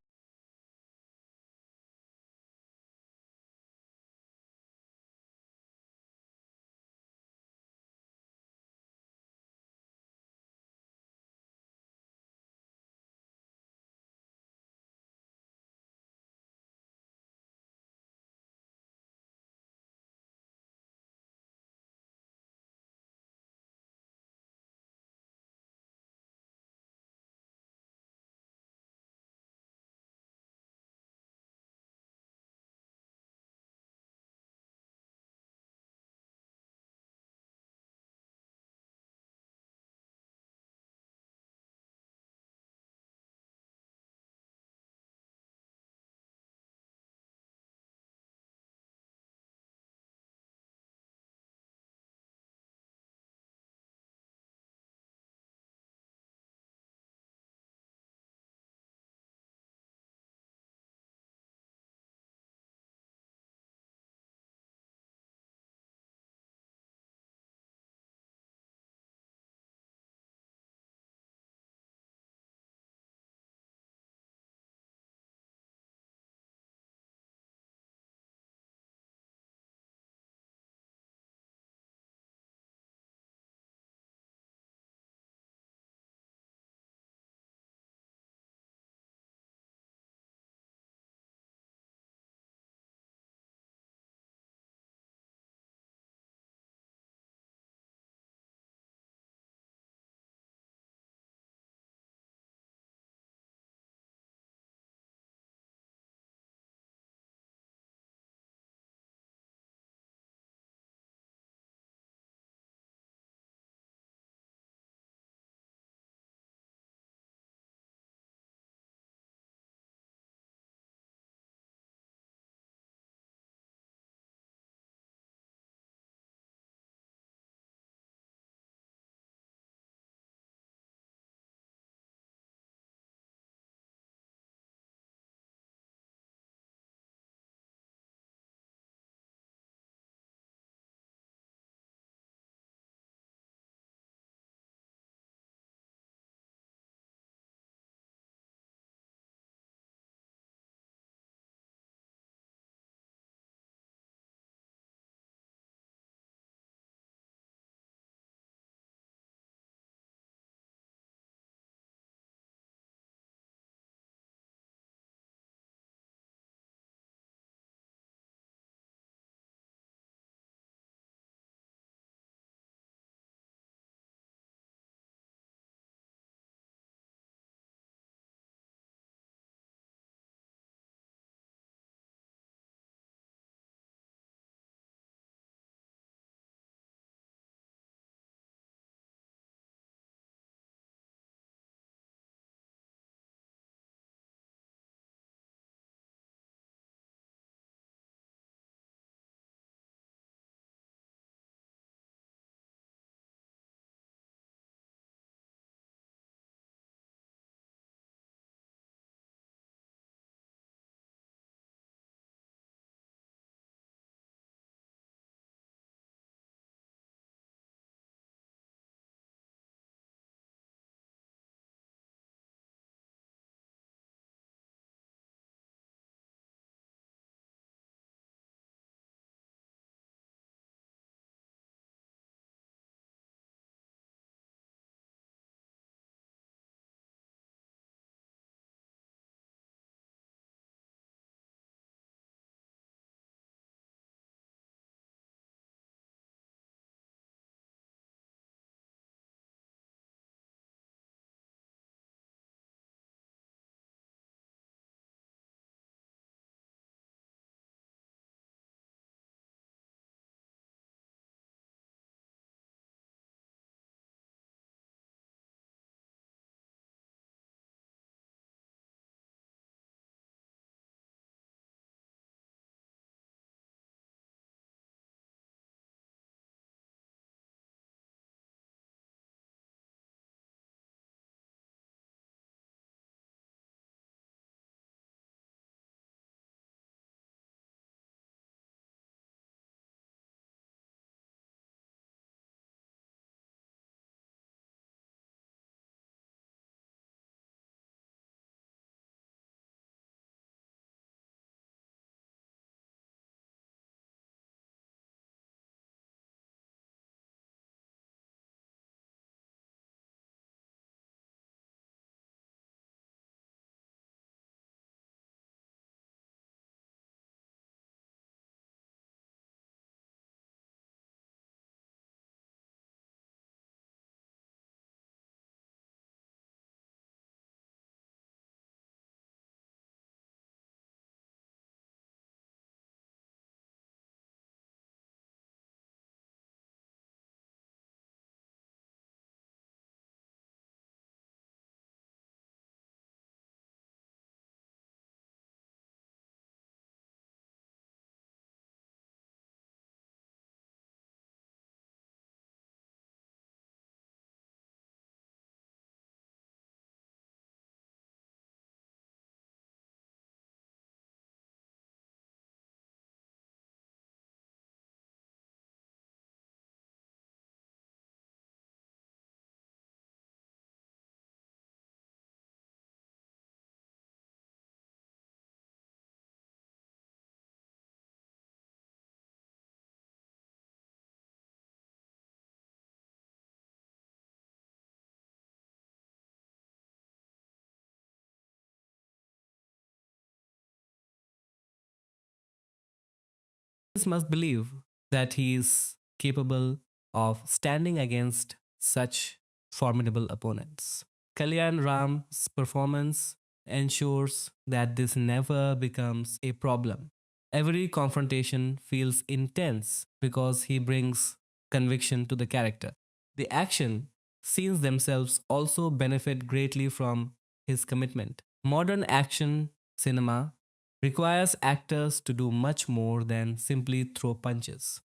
must believe that he is capable of standing against such formidable opponents. Kalyan Ram's performance ensures that this never becomes a problem. Every confrontation feels intense because he brings conviction to the character. The action scenes themselves also benefit greatly from his commitment. Modern action cinema requires actors to do much more than simply throw punches.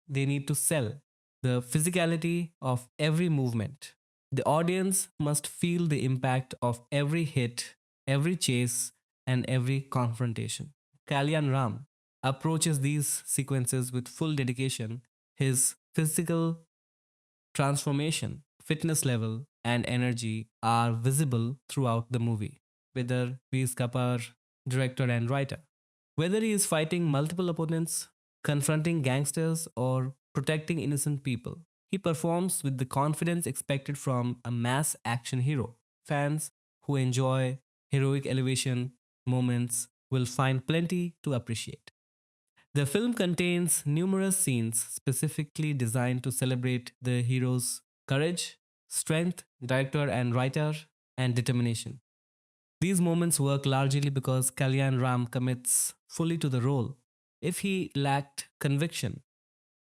They need to sell the physicality of every movement. The audience must feel the impact of every hit, every chase, and every confrontation. Kalyan Ram approaches these sequences with full dedication. His physical transformation, fitness level, and energy are visible throughout the movie, whether he is Kapar, director and writer. Whether he is fighting multiple opponents, confronting gangsters, or protecting innocent people, he performs with the confidence expected from a mass action hero. Fans who enjoy heroic elevation moments will find plenty to appreciate. The film contains numerous scenes specifically designed to celebrate the hero's courage, strength, director and writer, and determination. These moments work largely because Kalyan Ram commits fully to the role. If he lacked conviction,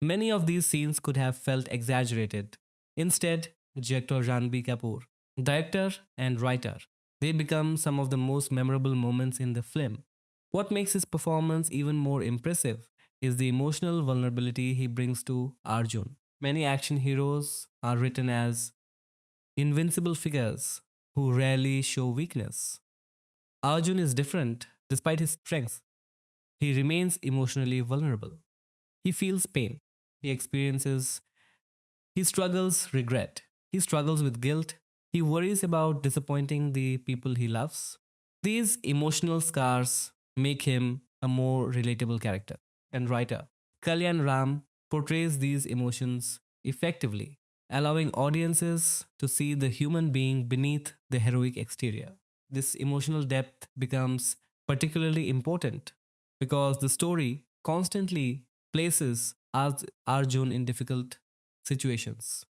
many of these scenes could have felt exaggerated. Instead, director Janbi Kapoor, director and writer, they become some of the most memorable moments in the film. What makes his performance even more impressive is the emotional vulnerability he brings to Arjun. Many action heroes are written as invincible figures who rarely show weakness. Arjun is different despite his strengths. He remains emotionally vulnerable. He feels pain. He experiences, he struggles regret. He struggles with guilt. He worries about disappointing the people he loves. These emotional scars make him a more relatable character and writer. Kalyan Ram portrays these emotions effectively, allowing audiences to see the human being beneath the heroic exterior. This emotional depth becomes particularly important because the story constantly places Arjun in difficult situations.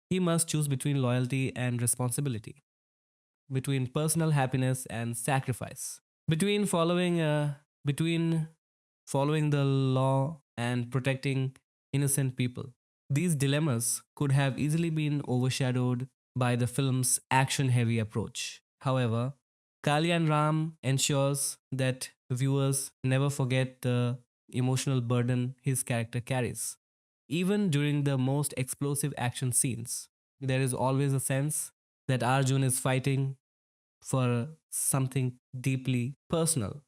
He must choose between loyalty and responsibility, between personal happiness and sacrifice, between following the law and protecting innocent people. These dilemmas could have easily been overshadowed by the film's action heavy approach. However, Kalyan Ram ensures that viewers never forget the emotional burden his character carries. Even during the most explosive action scenes, there is always a sense that Arjun is fighting for something deeply personal.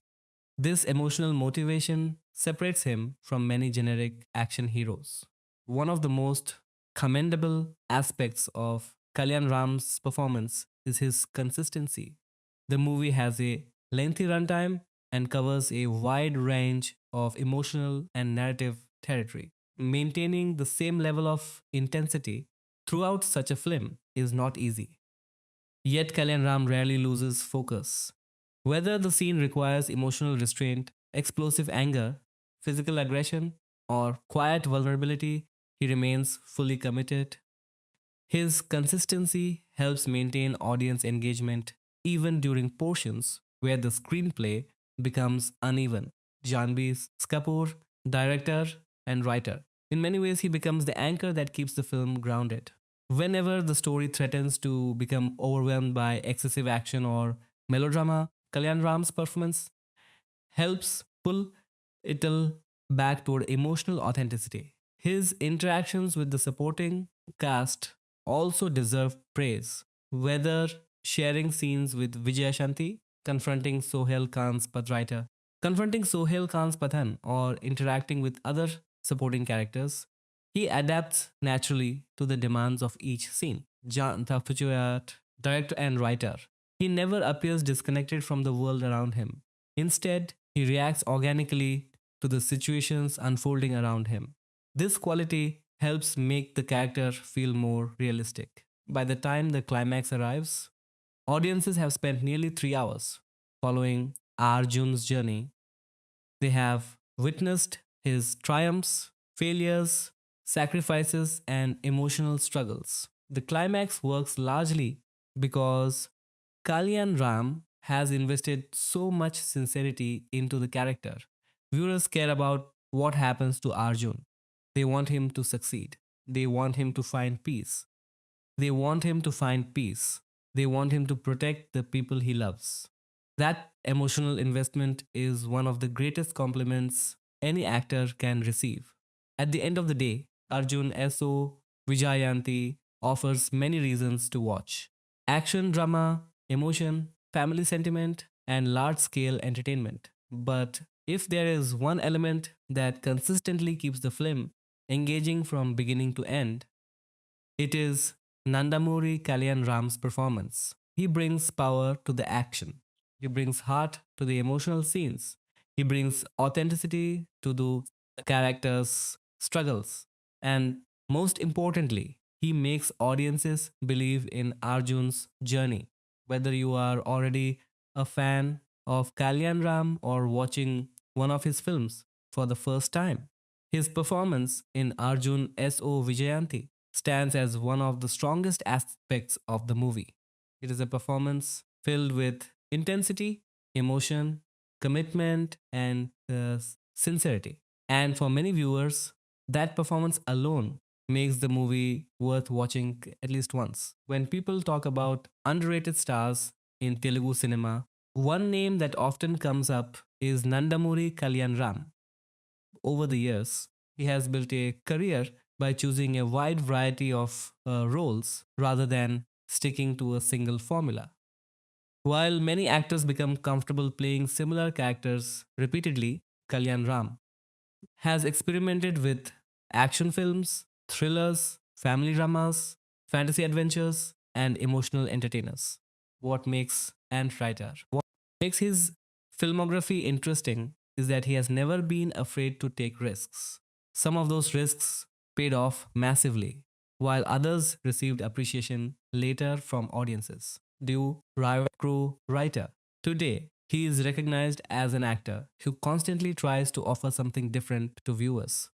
This emotional motivation separates him from many generic action heroes. One of the most commendable aspects of Kalyan Ram's performance is his consistency. The movie has a lengthy runtime and covers a wide range of emotional and narrative territory. Maintaining the same level of intensity throughout such a film is not easy. Yet Kalyan Ram rarely loses focus. Whether the scene requires emotional restraint, explosive anger, physical aggression, or quiet vulnerability, he remains fully committed. His consistency helps maintain audience engagement even during portions where the screenplay becomes uneven. Janbi Kapoor, director and writer. In many ways, he becomes the anchor that keeps the film grounded. Whenever the story threatens to become overwhelmed by excessive action or melodrama, Kalyan Ram's performance helps pull it back toward emotional authenticity. His interactions with the supporting cast also deserve praise, whether sharing scenes with Vijay Shanti, confronting Sohail Khan's Pathan, or interacting with other supporting characters. He adapts naturally to the demands of each scene. Jan Thapchuat, director and writer. He never appears disconnected from the world around him. Instead, he reacts organically to the situations unfolding around him. This quality helps make the character feel more realistic. By the time the climax arrives, audiences have spent nearly 3 hours following Arjun's journey. They have witnessed his triumphs, failures, sacrifices, and emotional struggles. The climax works largely because Kalyan Ram has invested so much sincerity into the character. Viewers care about what happens to Arjun. They want him to succeed. They want him to find peace. They want him to find peace. They want him to protect the people he loves. That emotional investment is one of the greatest compliments any actor can receive. At the end of the day, Arjun S.O. Vijayanti offers many reasons to watch: action, drama, emotion, family sentiment, and large scale entertainment. But if there is one element that consistently keeps the film engaging from beginning to end, it is Nandamuri Kalyan Ram's performance. He brings power to the action. He brings heart to the emotional scenes. He brings authenticity to the characters' struggles. And most importantly, he makes audiences believe in Arjun's journey. Whether you are already a fan of Kalyan Ram or watching one of his films for the first time, his performance in Arjun S.O. Vijayanti stands as one of the strongest aspects of the movie. It is a performance filled with intensity, emotion, commitment, and sincerity. And for many viewers, that performance alone makes the movie worth watching at least once. When people talk about underrated stars in Telugu cinema, one name that often comes up is Nandamuri Kalyan Ram. Over the years, he has built a career by choosing a wide variety of roles rather than sticking to a single formula. While many actors become comfortable playing similar characters repeatedly, Kalyan Ram has experimented with action films, thrillers, family dramas, fantasy adventures, and emotional entertainers. What makes and writer? What makes his filmography interesting is that he has never been afraid to take risks. Some of those risks paid off massively, while others received appreciation later from audiences. Due Riot Crew writer. Today, he is recognized as an actor who constantly tries to offer something different to viewers.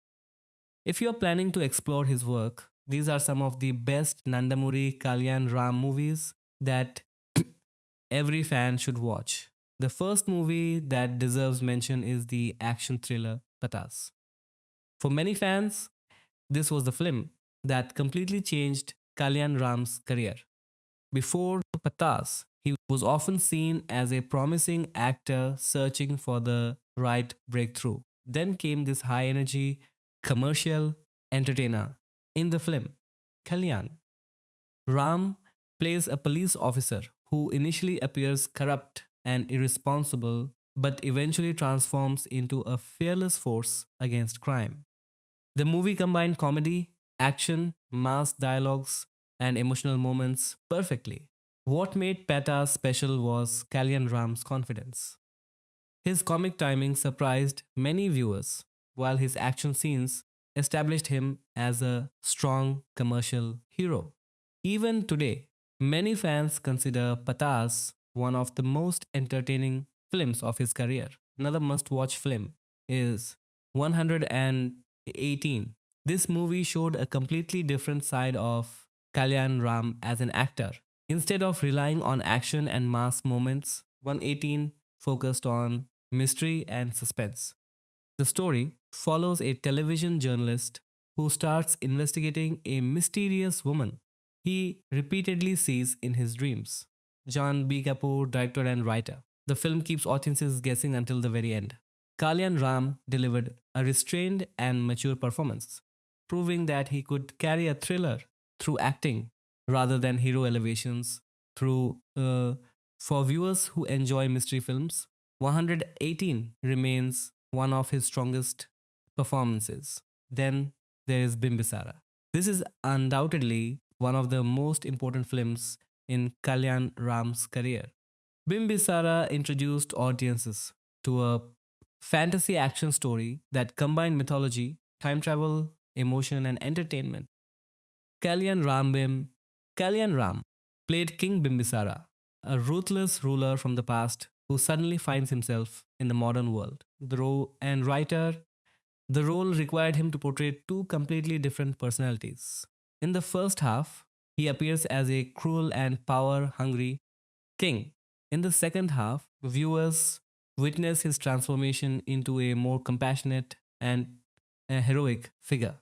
If you are planning to explore his work, these are some of the best Nandamuri Kalyan Ram movies that every fan should watch. The first movie that deserves mention is the action thriller Patas. For many fans, this was the film that completely changed Kalyan Ram's career. Before Patas, he was often seen as a promising actor searching for the right breakthrough. Then came this high energy, commercial entertainer. In the film, Kalyan, Ram plays a police officer who initially appears corrupt and irresponsible but eventually transforms into a fearless force against crime. The movie combined comedy, action, mass dialogues, and emotional moments perfectly. What made Peta special was Kalyan Ram's confidence. His comic timing surprised many viewers, while his action scenes established him as a strong commercial hero. Even today, many fans consider Patas one of the most entertaining films of his career. Another must watch film is 118. This movie showed a completely different side of Kalyan Ram as an actor. Instead of relying on action and mass moments, 118 focused on mystery and suspense. The story follows a television journalist who starts investigating a mysterious woman he repeatedly sees in his dreams. John B. Kapoor, director and writer. The film keeps audiences guessing until the very end. Kalyan Ram delivered a restrained and mature performance, proving that he could carry a thriller through acting rather than hero elevations. Through For viewers who enjoy mystery films, 118 remains one of his strongest performances. Then there is Bimbisara. This is undoubtedly one of the most important films in Kalyan Ram's career. Bimbisara introduced audiences to a fantasy action story that combined mythology, time travel, emotion, and entertainment. Kalyan Rambim, Kalyan Ram played King Bimbisara, a ruthless ruler from the past who suddenly finds himself in the modern world. The and writer The role required him to portray two completely different personalities. In the first half, he appears as a cruel and power hungry king. In the second half, viewers witness his transformation into a more compassionate and a heroic figure.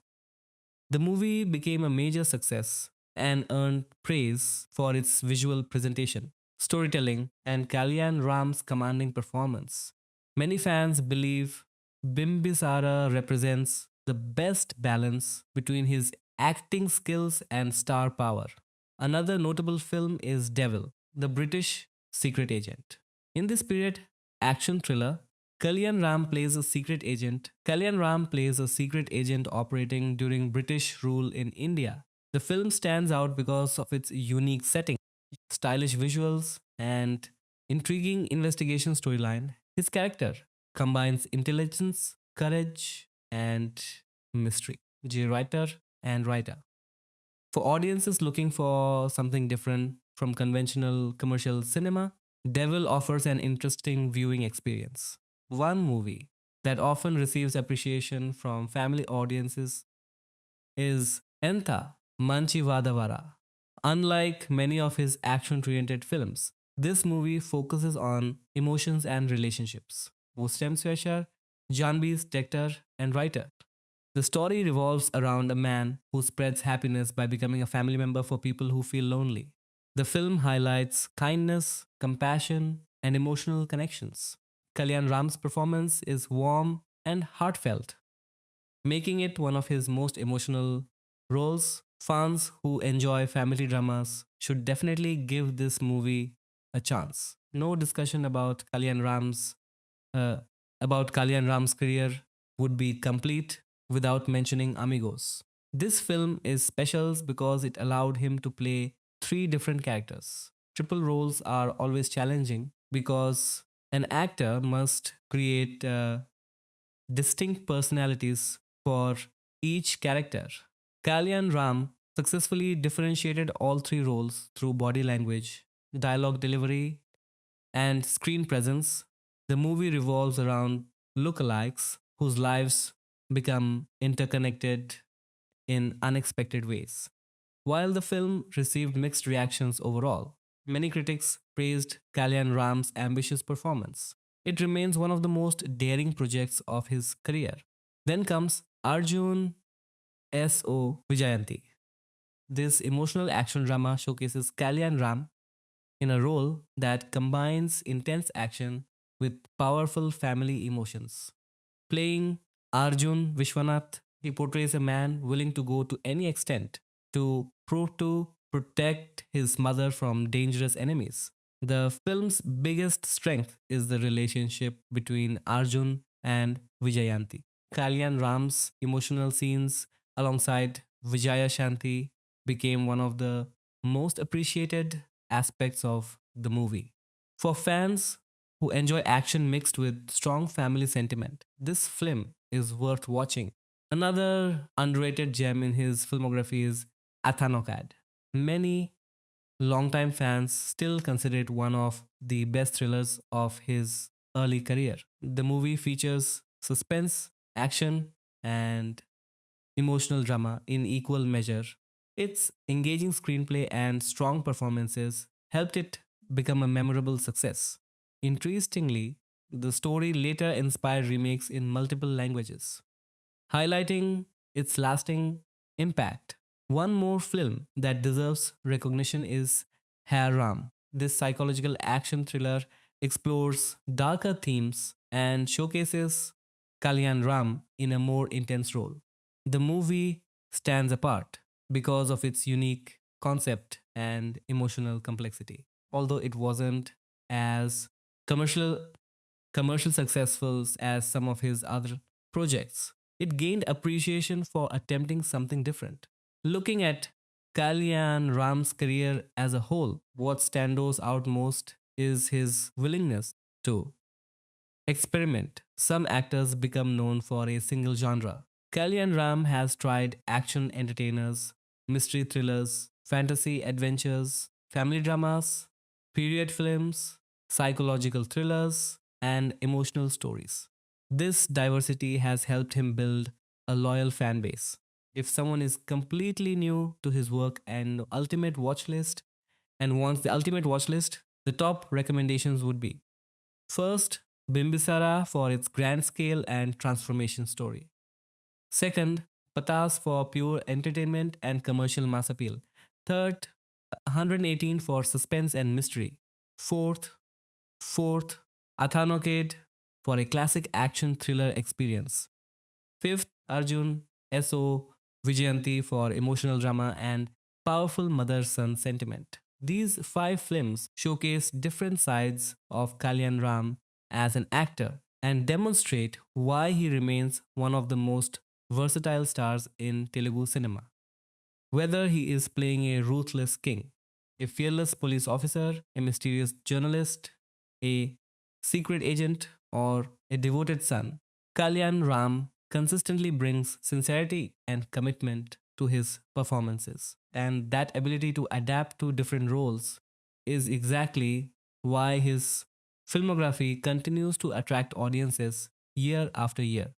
The movie became a major success and earned praise for its visual presentation, storytelling, and Kalyan Ram's commanding performance. Many fans believe Bimbisara represents the best balance between his acting skills and star power. Another notable film is Devil, the British secret agent. In this period action thriller, Kalyan Ram plays a secret agent operating during British rule in India. The film stands out because of its unique setting, stylish visuals, and intriguing investigation storyline. His character combines intelligence, courage, and mystery. Writer and writer. For audiences looking for something different from conventional commercial cinema, Devil offers an interesting viewing experience. One movie that often receives appreciation from family audiences is Entha Manchi Vadavara. Unlike many of his action oriented films, this movie focuses on emotions and relationships. Wostem Swesher, Janvi's director and writer. The story revolves around a man who spreads happiness by becoming a family member for people who feel lonely. The film highlights kindness, compassion, and emotional connections. Kalyan Ram's performance is warm and heartfelt, making it one of his most emotional roles. Fans who enjoy family dramas should definitely give this movie a chance. No discussion uh, about Kalyan Ram's career would be complete without mentioning Amigos. This film is special because it allowed him to play three different characters. Triple roles are always challenging because an actor must create distinct personalities for each character. Kalyan Ram successfully differentiated all three roles through body language, dialogue delivery, and screen presence. The movie revolves around lookalikes whose lives become interconnected in unexpected ways. While the film received mixed reactions overall, many critics praised Kalyan Ram's ambitious performance. It remains one of the most daring projects of his career. Then comes Arjun S.O. Vijayanti. This emotional action drama showcases Kalyan Ram in a role that combines intense action with powerful family emotions. Playing Arjun Vishwanath, he portrays a man willing to go to any extent to protect his mother from dangerous enemies. The film's biggest strength is the relationship between Arjun and Vijayanti. Kalyan Ram's emotional scenes alongside Vijaya Shanti became one of the most appreciated aspects of the movie. For fans who enjoy action mixed with strong family sentiment, this film is worth watching. Another underrated gem in his filmography is Athanokad. Many longtime fans still consider it one of the best thrillers of his early career. The movie features suspense, action, and emotional drama in equal measure. Its engaging screenplay and strong performances helped it become a memorable success. Interestingly, the story later inspired remakes in multiple languages, highlighting its lasting impact. One more film that deserves recognition is Hai Ram. This psychological action thriller explores darker themes and showcases Kalyan Ram in a more intense role. The movie stands apart because of its unique concept and emotional complexity. Although it wasn't as commercial commercial successful as some of his other projects, it gained appreciation for attempting something different. Looking at Kalyan Ram's career as a whole, what stands out most is his willingness to experiment. Some actors become known for a single genre. Kalyan Ram has tried action entertainers, mystery thrillers, fantasy adventures, family dramas, period films, psychological thrillers, and emotional stories. This diversity has helped him build a loyal fan base. If someone is completely new to his work and ultimate watch list and wants the ultimate watch list, the top recommendations would be: first, Bimbisara for its grand scale and transformation story. Second, Patas for pure entertainment and commercial mass appeal. Third, 118 for suspense and mystery. Fourth, Fourth, Athanokade for a classic action thriller experience. Fifth, Arjun S.O. Vijayanti for emotional drama and powerful mother son sentiment. These five films showcase different sides of Kalyan Ram as an actor and demonstrate why he remains one of the most versatile stars in Telugu cinema. Whether he is playing a ruthless king, a fearless police officer, a mysterious journalist, a secret agent, or a devoted son, Kalyan Ram consistently brings sincerity and commitment to his performances. And that ability to adapt to different roles is exactly why his filmography continues to attract audiences year after year.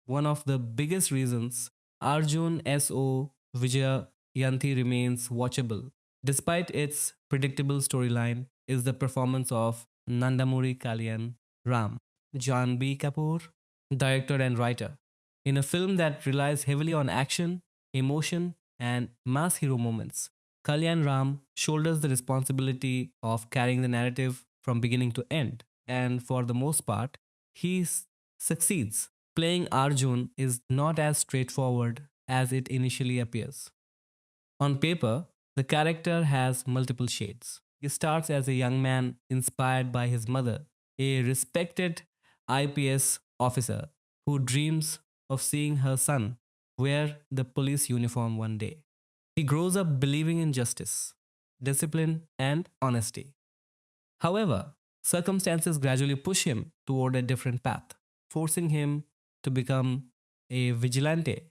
one of the biggest reasons Arjun S.O. Vijayanthi remains watchable, despite its predictable storyline, is the performance of Nandamuri Kalyan Ram, John B. Kapoor, director and writer. In a film that relies heavily on action, emotion, and mass hero moments, Kalyan Ram shoulders the responsibility of carrying the narrative from beginning to end, and for the most part, he succeeds. Playing Arjun is not as straightforward as it initially appears. On paper, the character has multiple shades. He starts as a young man inspired by his mother, a respected IPS officer who dreams of seeing her son wear the police uniform one day. He grows up believing in justice, discipline, and honesty. However, circumstances gradually push him toward a different path, forcing him to become a vigilante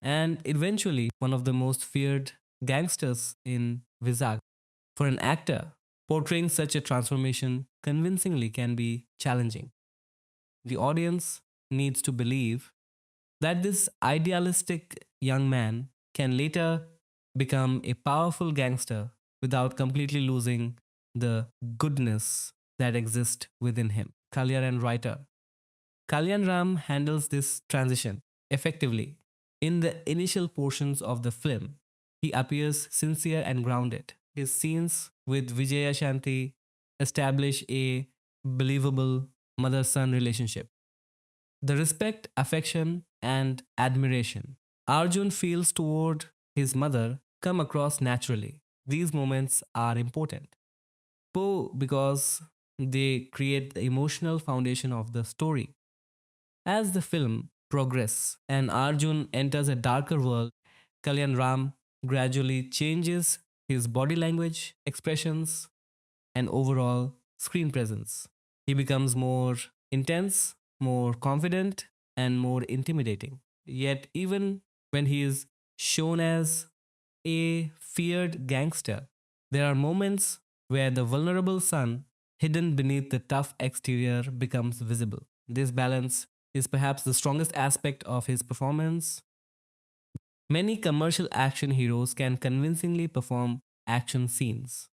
and eventually one of the most feared gangsters in Vizag. For an actor, portraying such a transformation convincingly can be challenging. The audience needs to believe that this idealistic young man can later become a powerful gangster without completely losing the goodness that exists within him. Kalyan and writer. Kalyan Ram handles this transition effectively. In the initial portions of the film, he appears sincere and grounded. His scenes with Vijaya Shanti establish a believable mother son relationship. The respect, affection, and admiration Arjun feels toward his mother come across naturally. These moments are important. Because they create the emotional foundation of the story. As the film progresses and Arjun enters a darker world, Kalyan Ram gradually changes his body language, expressions, and overall screen presence. He becomes more intense, more confident, and more intimidating. Yet, even when he is shown as a feared gangster, there are moments where the vulnerable son, hidden beneath the tough exterior, becomes visible. This balance is perhaps the strongest aspect of his performance. Many commercial action heroes can convincingly perform action scenes.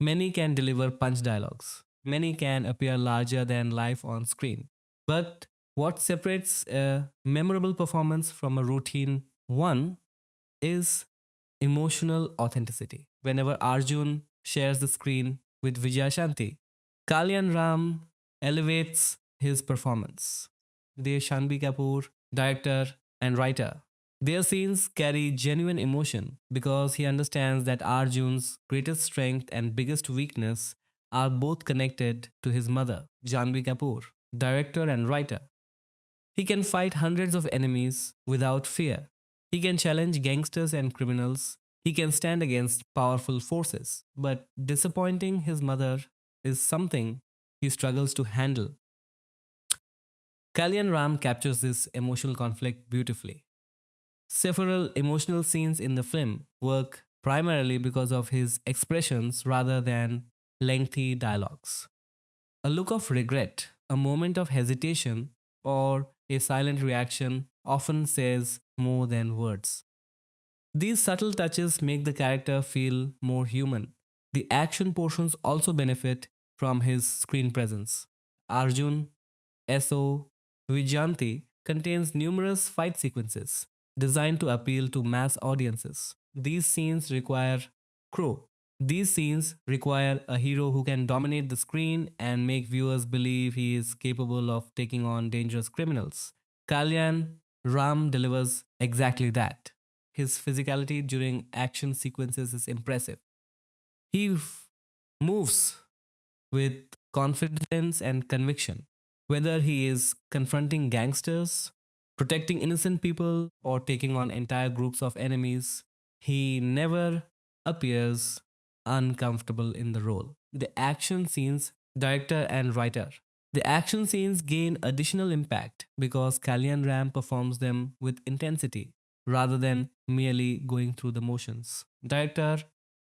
Many can deliver punch dialogues. Many can appear larger than life on screen. But what separates a memorable performance from a routine one is emotional authenticity. Whenever Arjun shares the screen with Vijay Shanti, Kalyan Ram elevates his performance. Shanbi Kapoor, director and writer. Their scenes carry genuine emotion because he understands that Arjun's greatest strength and biggest weakness are both connected to his mother, Janvi Kapoor, director and writer. He can fight hundreds of enemies without fear. He can challenge gangsters and criminals. He can stand against powerful forces. But disappointing his mother is something he struggles to handle. Kalyan Ram captures this emotional conflict beautifully. Several emotional scenes in the film work primarily because of his expressions rather than lengthy dialogues. A look of regret, a moment of hesitation, or a silent reaction often says more than words. These subtle touches make the character feel more human. The action portions also benefit from his screen presence. Arjun S.O. Vijanti contains numerous fight sequences designed to appeal to mass audiences. Crow. These scenes require a hero who can dominate the screen and make viewers believe he is capable of taking on dangerous criminals. Kalyan Ram delivers exactly that. His physicality during action sequences is impressive. He moves with confidence and conviction. Whether he is confronting gangsters, protecting innocent people, or taking on entire groups of enemies, he never appears uncomfortable in the role. The action scenes, director and writer. The action scenes gain additional impact because Kalyan Ram performs them with intensity rather than merely going through the motions. Director,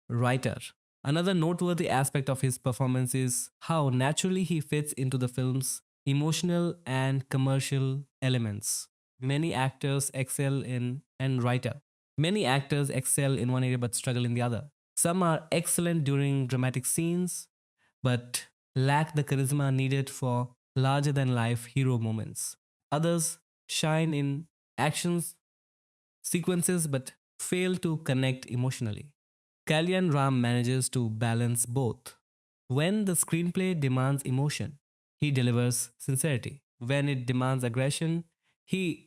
writer. Another noteworthy aspect of his performance is how naturally he fits into the film's emotional and commercial elements. Many actors excel in and writer. Many actors excel in one area but struggle in the other. Some are excellent during dramatic scenes but lack the charisma needed for larger than life hero moments. Others shine in actions sequences but fail to connect emotionally. Kalyan Ram manages to balance both. When the screenplay demands emotion, he delivers sincerity. When it demands aggression, he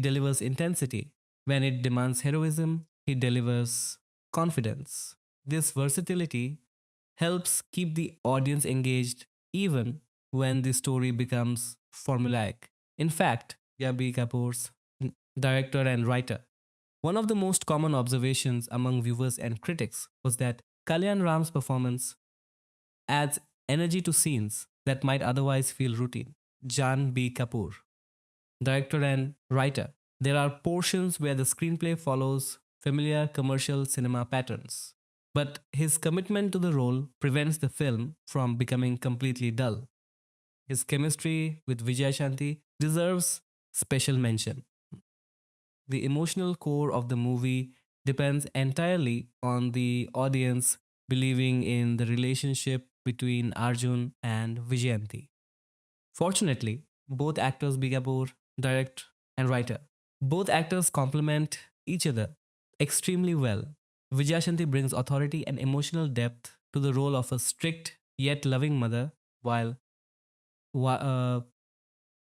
delivers intensity. When it demands heroism, he delivers confidence. This versatility helps keep the audience engaged even when the story becomes formulaic. In fact, Yabi Kapoor's director and writer, one of the most common observations among viewers and critics was that Kalyan Ram's performance adds energy to scenes that might otherwise feel routine. Jan B. Kapoor, director and writer. There are portions where the screenplay follows familiar commercial cinema patterns, but his commitment to the role prevents the film from becoming completely dull. His chemistry with Vijay Shanti deserves special mention. The emotional core of the movie depends entirely on the audience believing in the relationship between Arjun and Vijayanti. Fortunately, both actors Bigapur, direct and writer. Both actors complement each other extremely well. Vijayashanti brings authority and emotional depth to the role of a strict yet loving mother, while Wa- uh,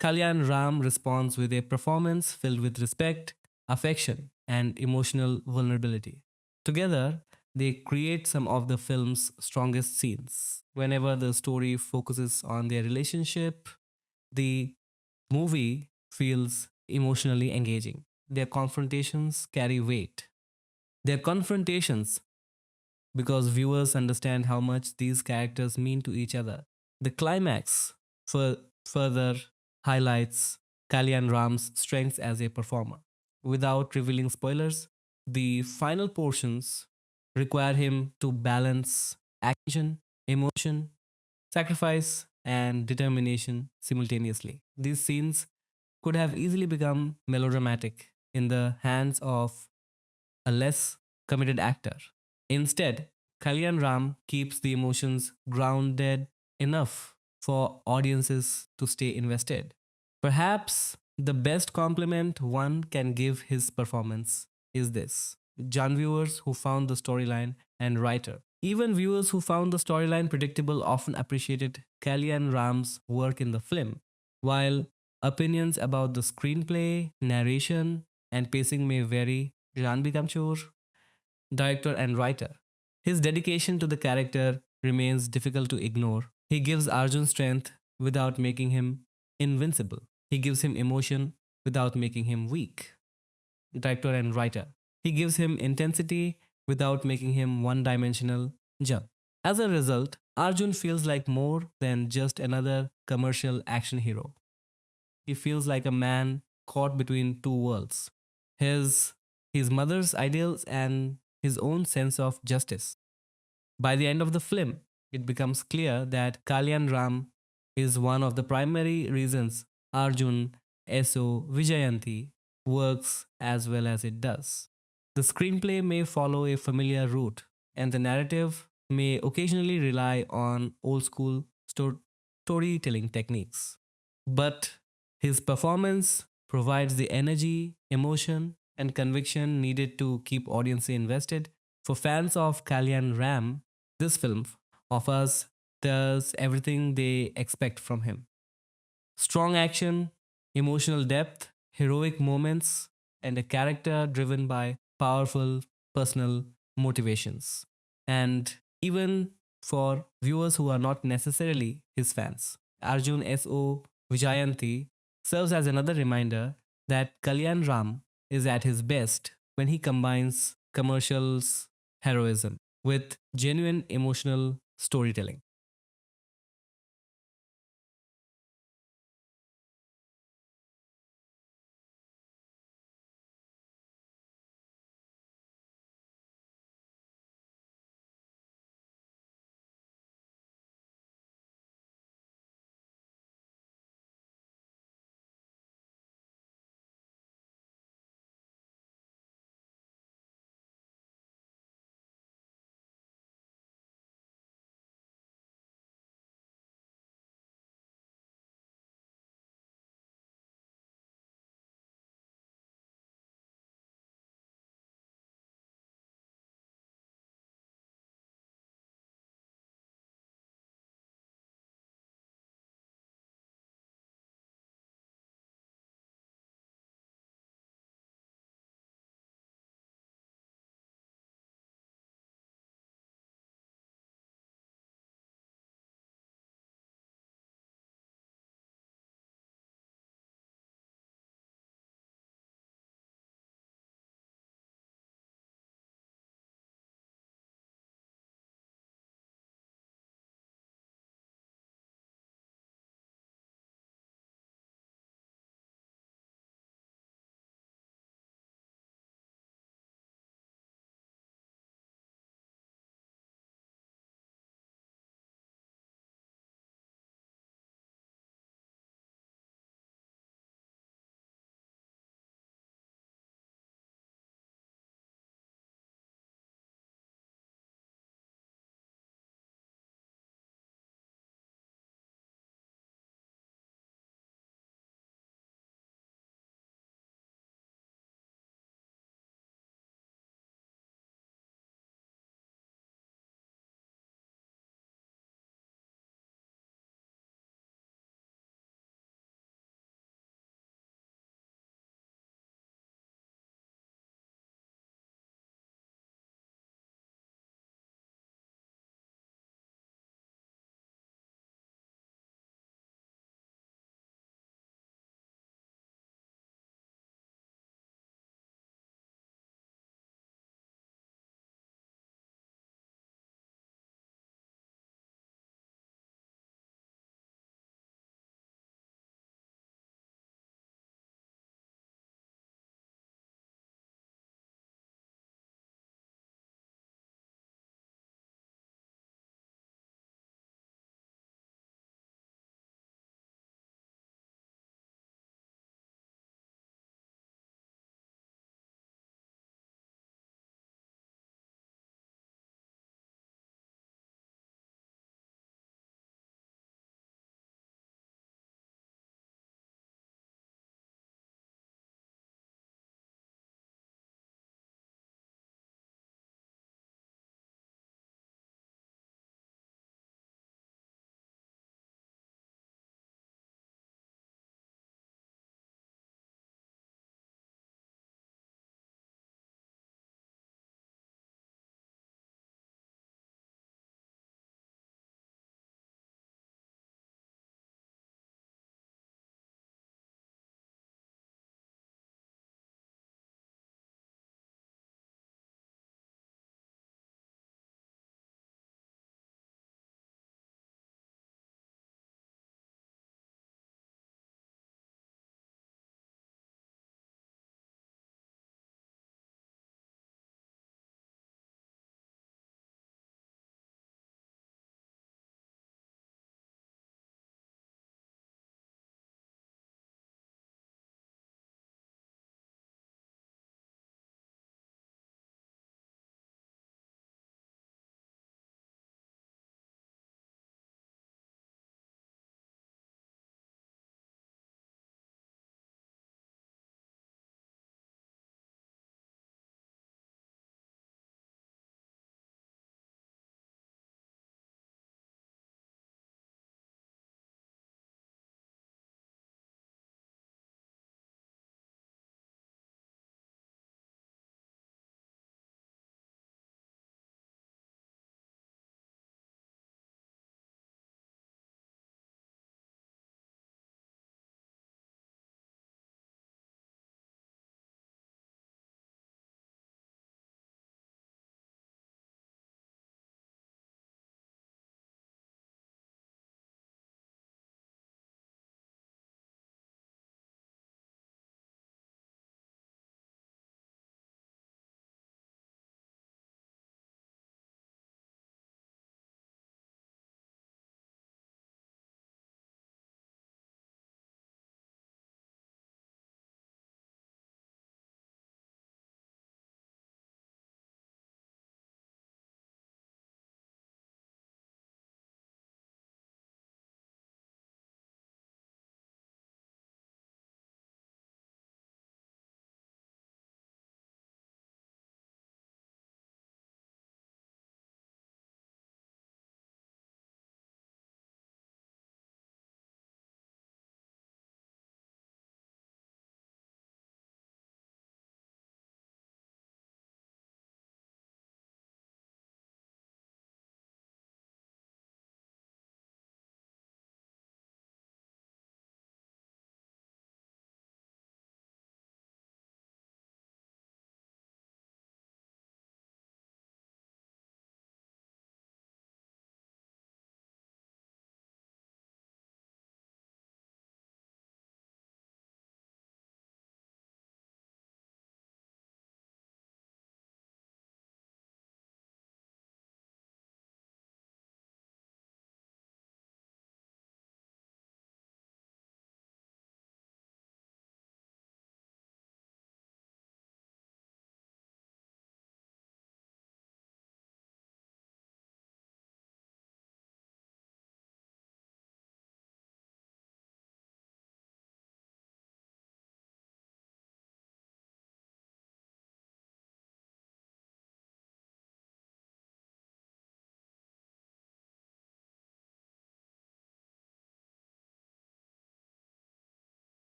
Kalyan Ram responds with a performance filled with respect, affection, and emotional vulnerability. Together, they create some of the film's strongest scenes. Whenever the story focuses on their relationship, the movie feels emotionally engaging. Their confrontations carry weight. Their confrontations because viewers understand how much these characters mean to each other. The climax further highlights Kalyan Ram's strengths as a performer. Without revealing spoilers, the final portions require him to balance action, emotion, sacrifice, and determination simultaneously. These scenes could have easily become melodramatic in the hands of a less committed actor. Instead, Kalyan Ram keeps the emotions grounded enough for audiences to stay invested. Perhaps the best compliment one can give his performance is this: Jan viewers who found the storyline and writer. Even viewers who found the storyline predictable often appreciated Kalyan Ram's work in the film, while opinions about the screenplay, narration, and pacing may vary. Janbi Kamchur, director and writer. His dedication to the character remains difficult to ignore. He gives Arjun strength without making him invincible. He gives him emotion without making him weak. Director and writer. He gives him intensity without making him one dimensional jump. As a result, Arjun feels like more than just another commercial action hero. He feels like a man caught between two worlds, his, his mother's ideals and his own sense of justice. By the end of the film, it becomes clear that Kalyan Ram is one of the primary reasons Arjun S.O. Vijayanti works as well as it does. The screenplay may follow a familiar route, and the narrative may occasionally rely on old school storytelling techniques. But his performance provides the energy, emotion, and conviction needed to keep audience invested. For fans of Kalyan Ram, this film offers does everything they expect from him. Strong action, emotional depth, heroic moments, and a character driven by powerful personal motivations. And even for viewers who are not necessarily his fans, Arjun S.O. Vijayanti serves as another reminder that Kalyan Ram is at his best when he combines commercials heroism with genuine emotional storytelling.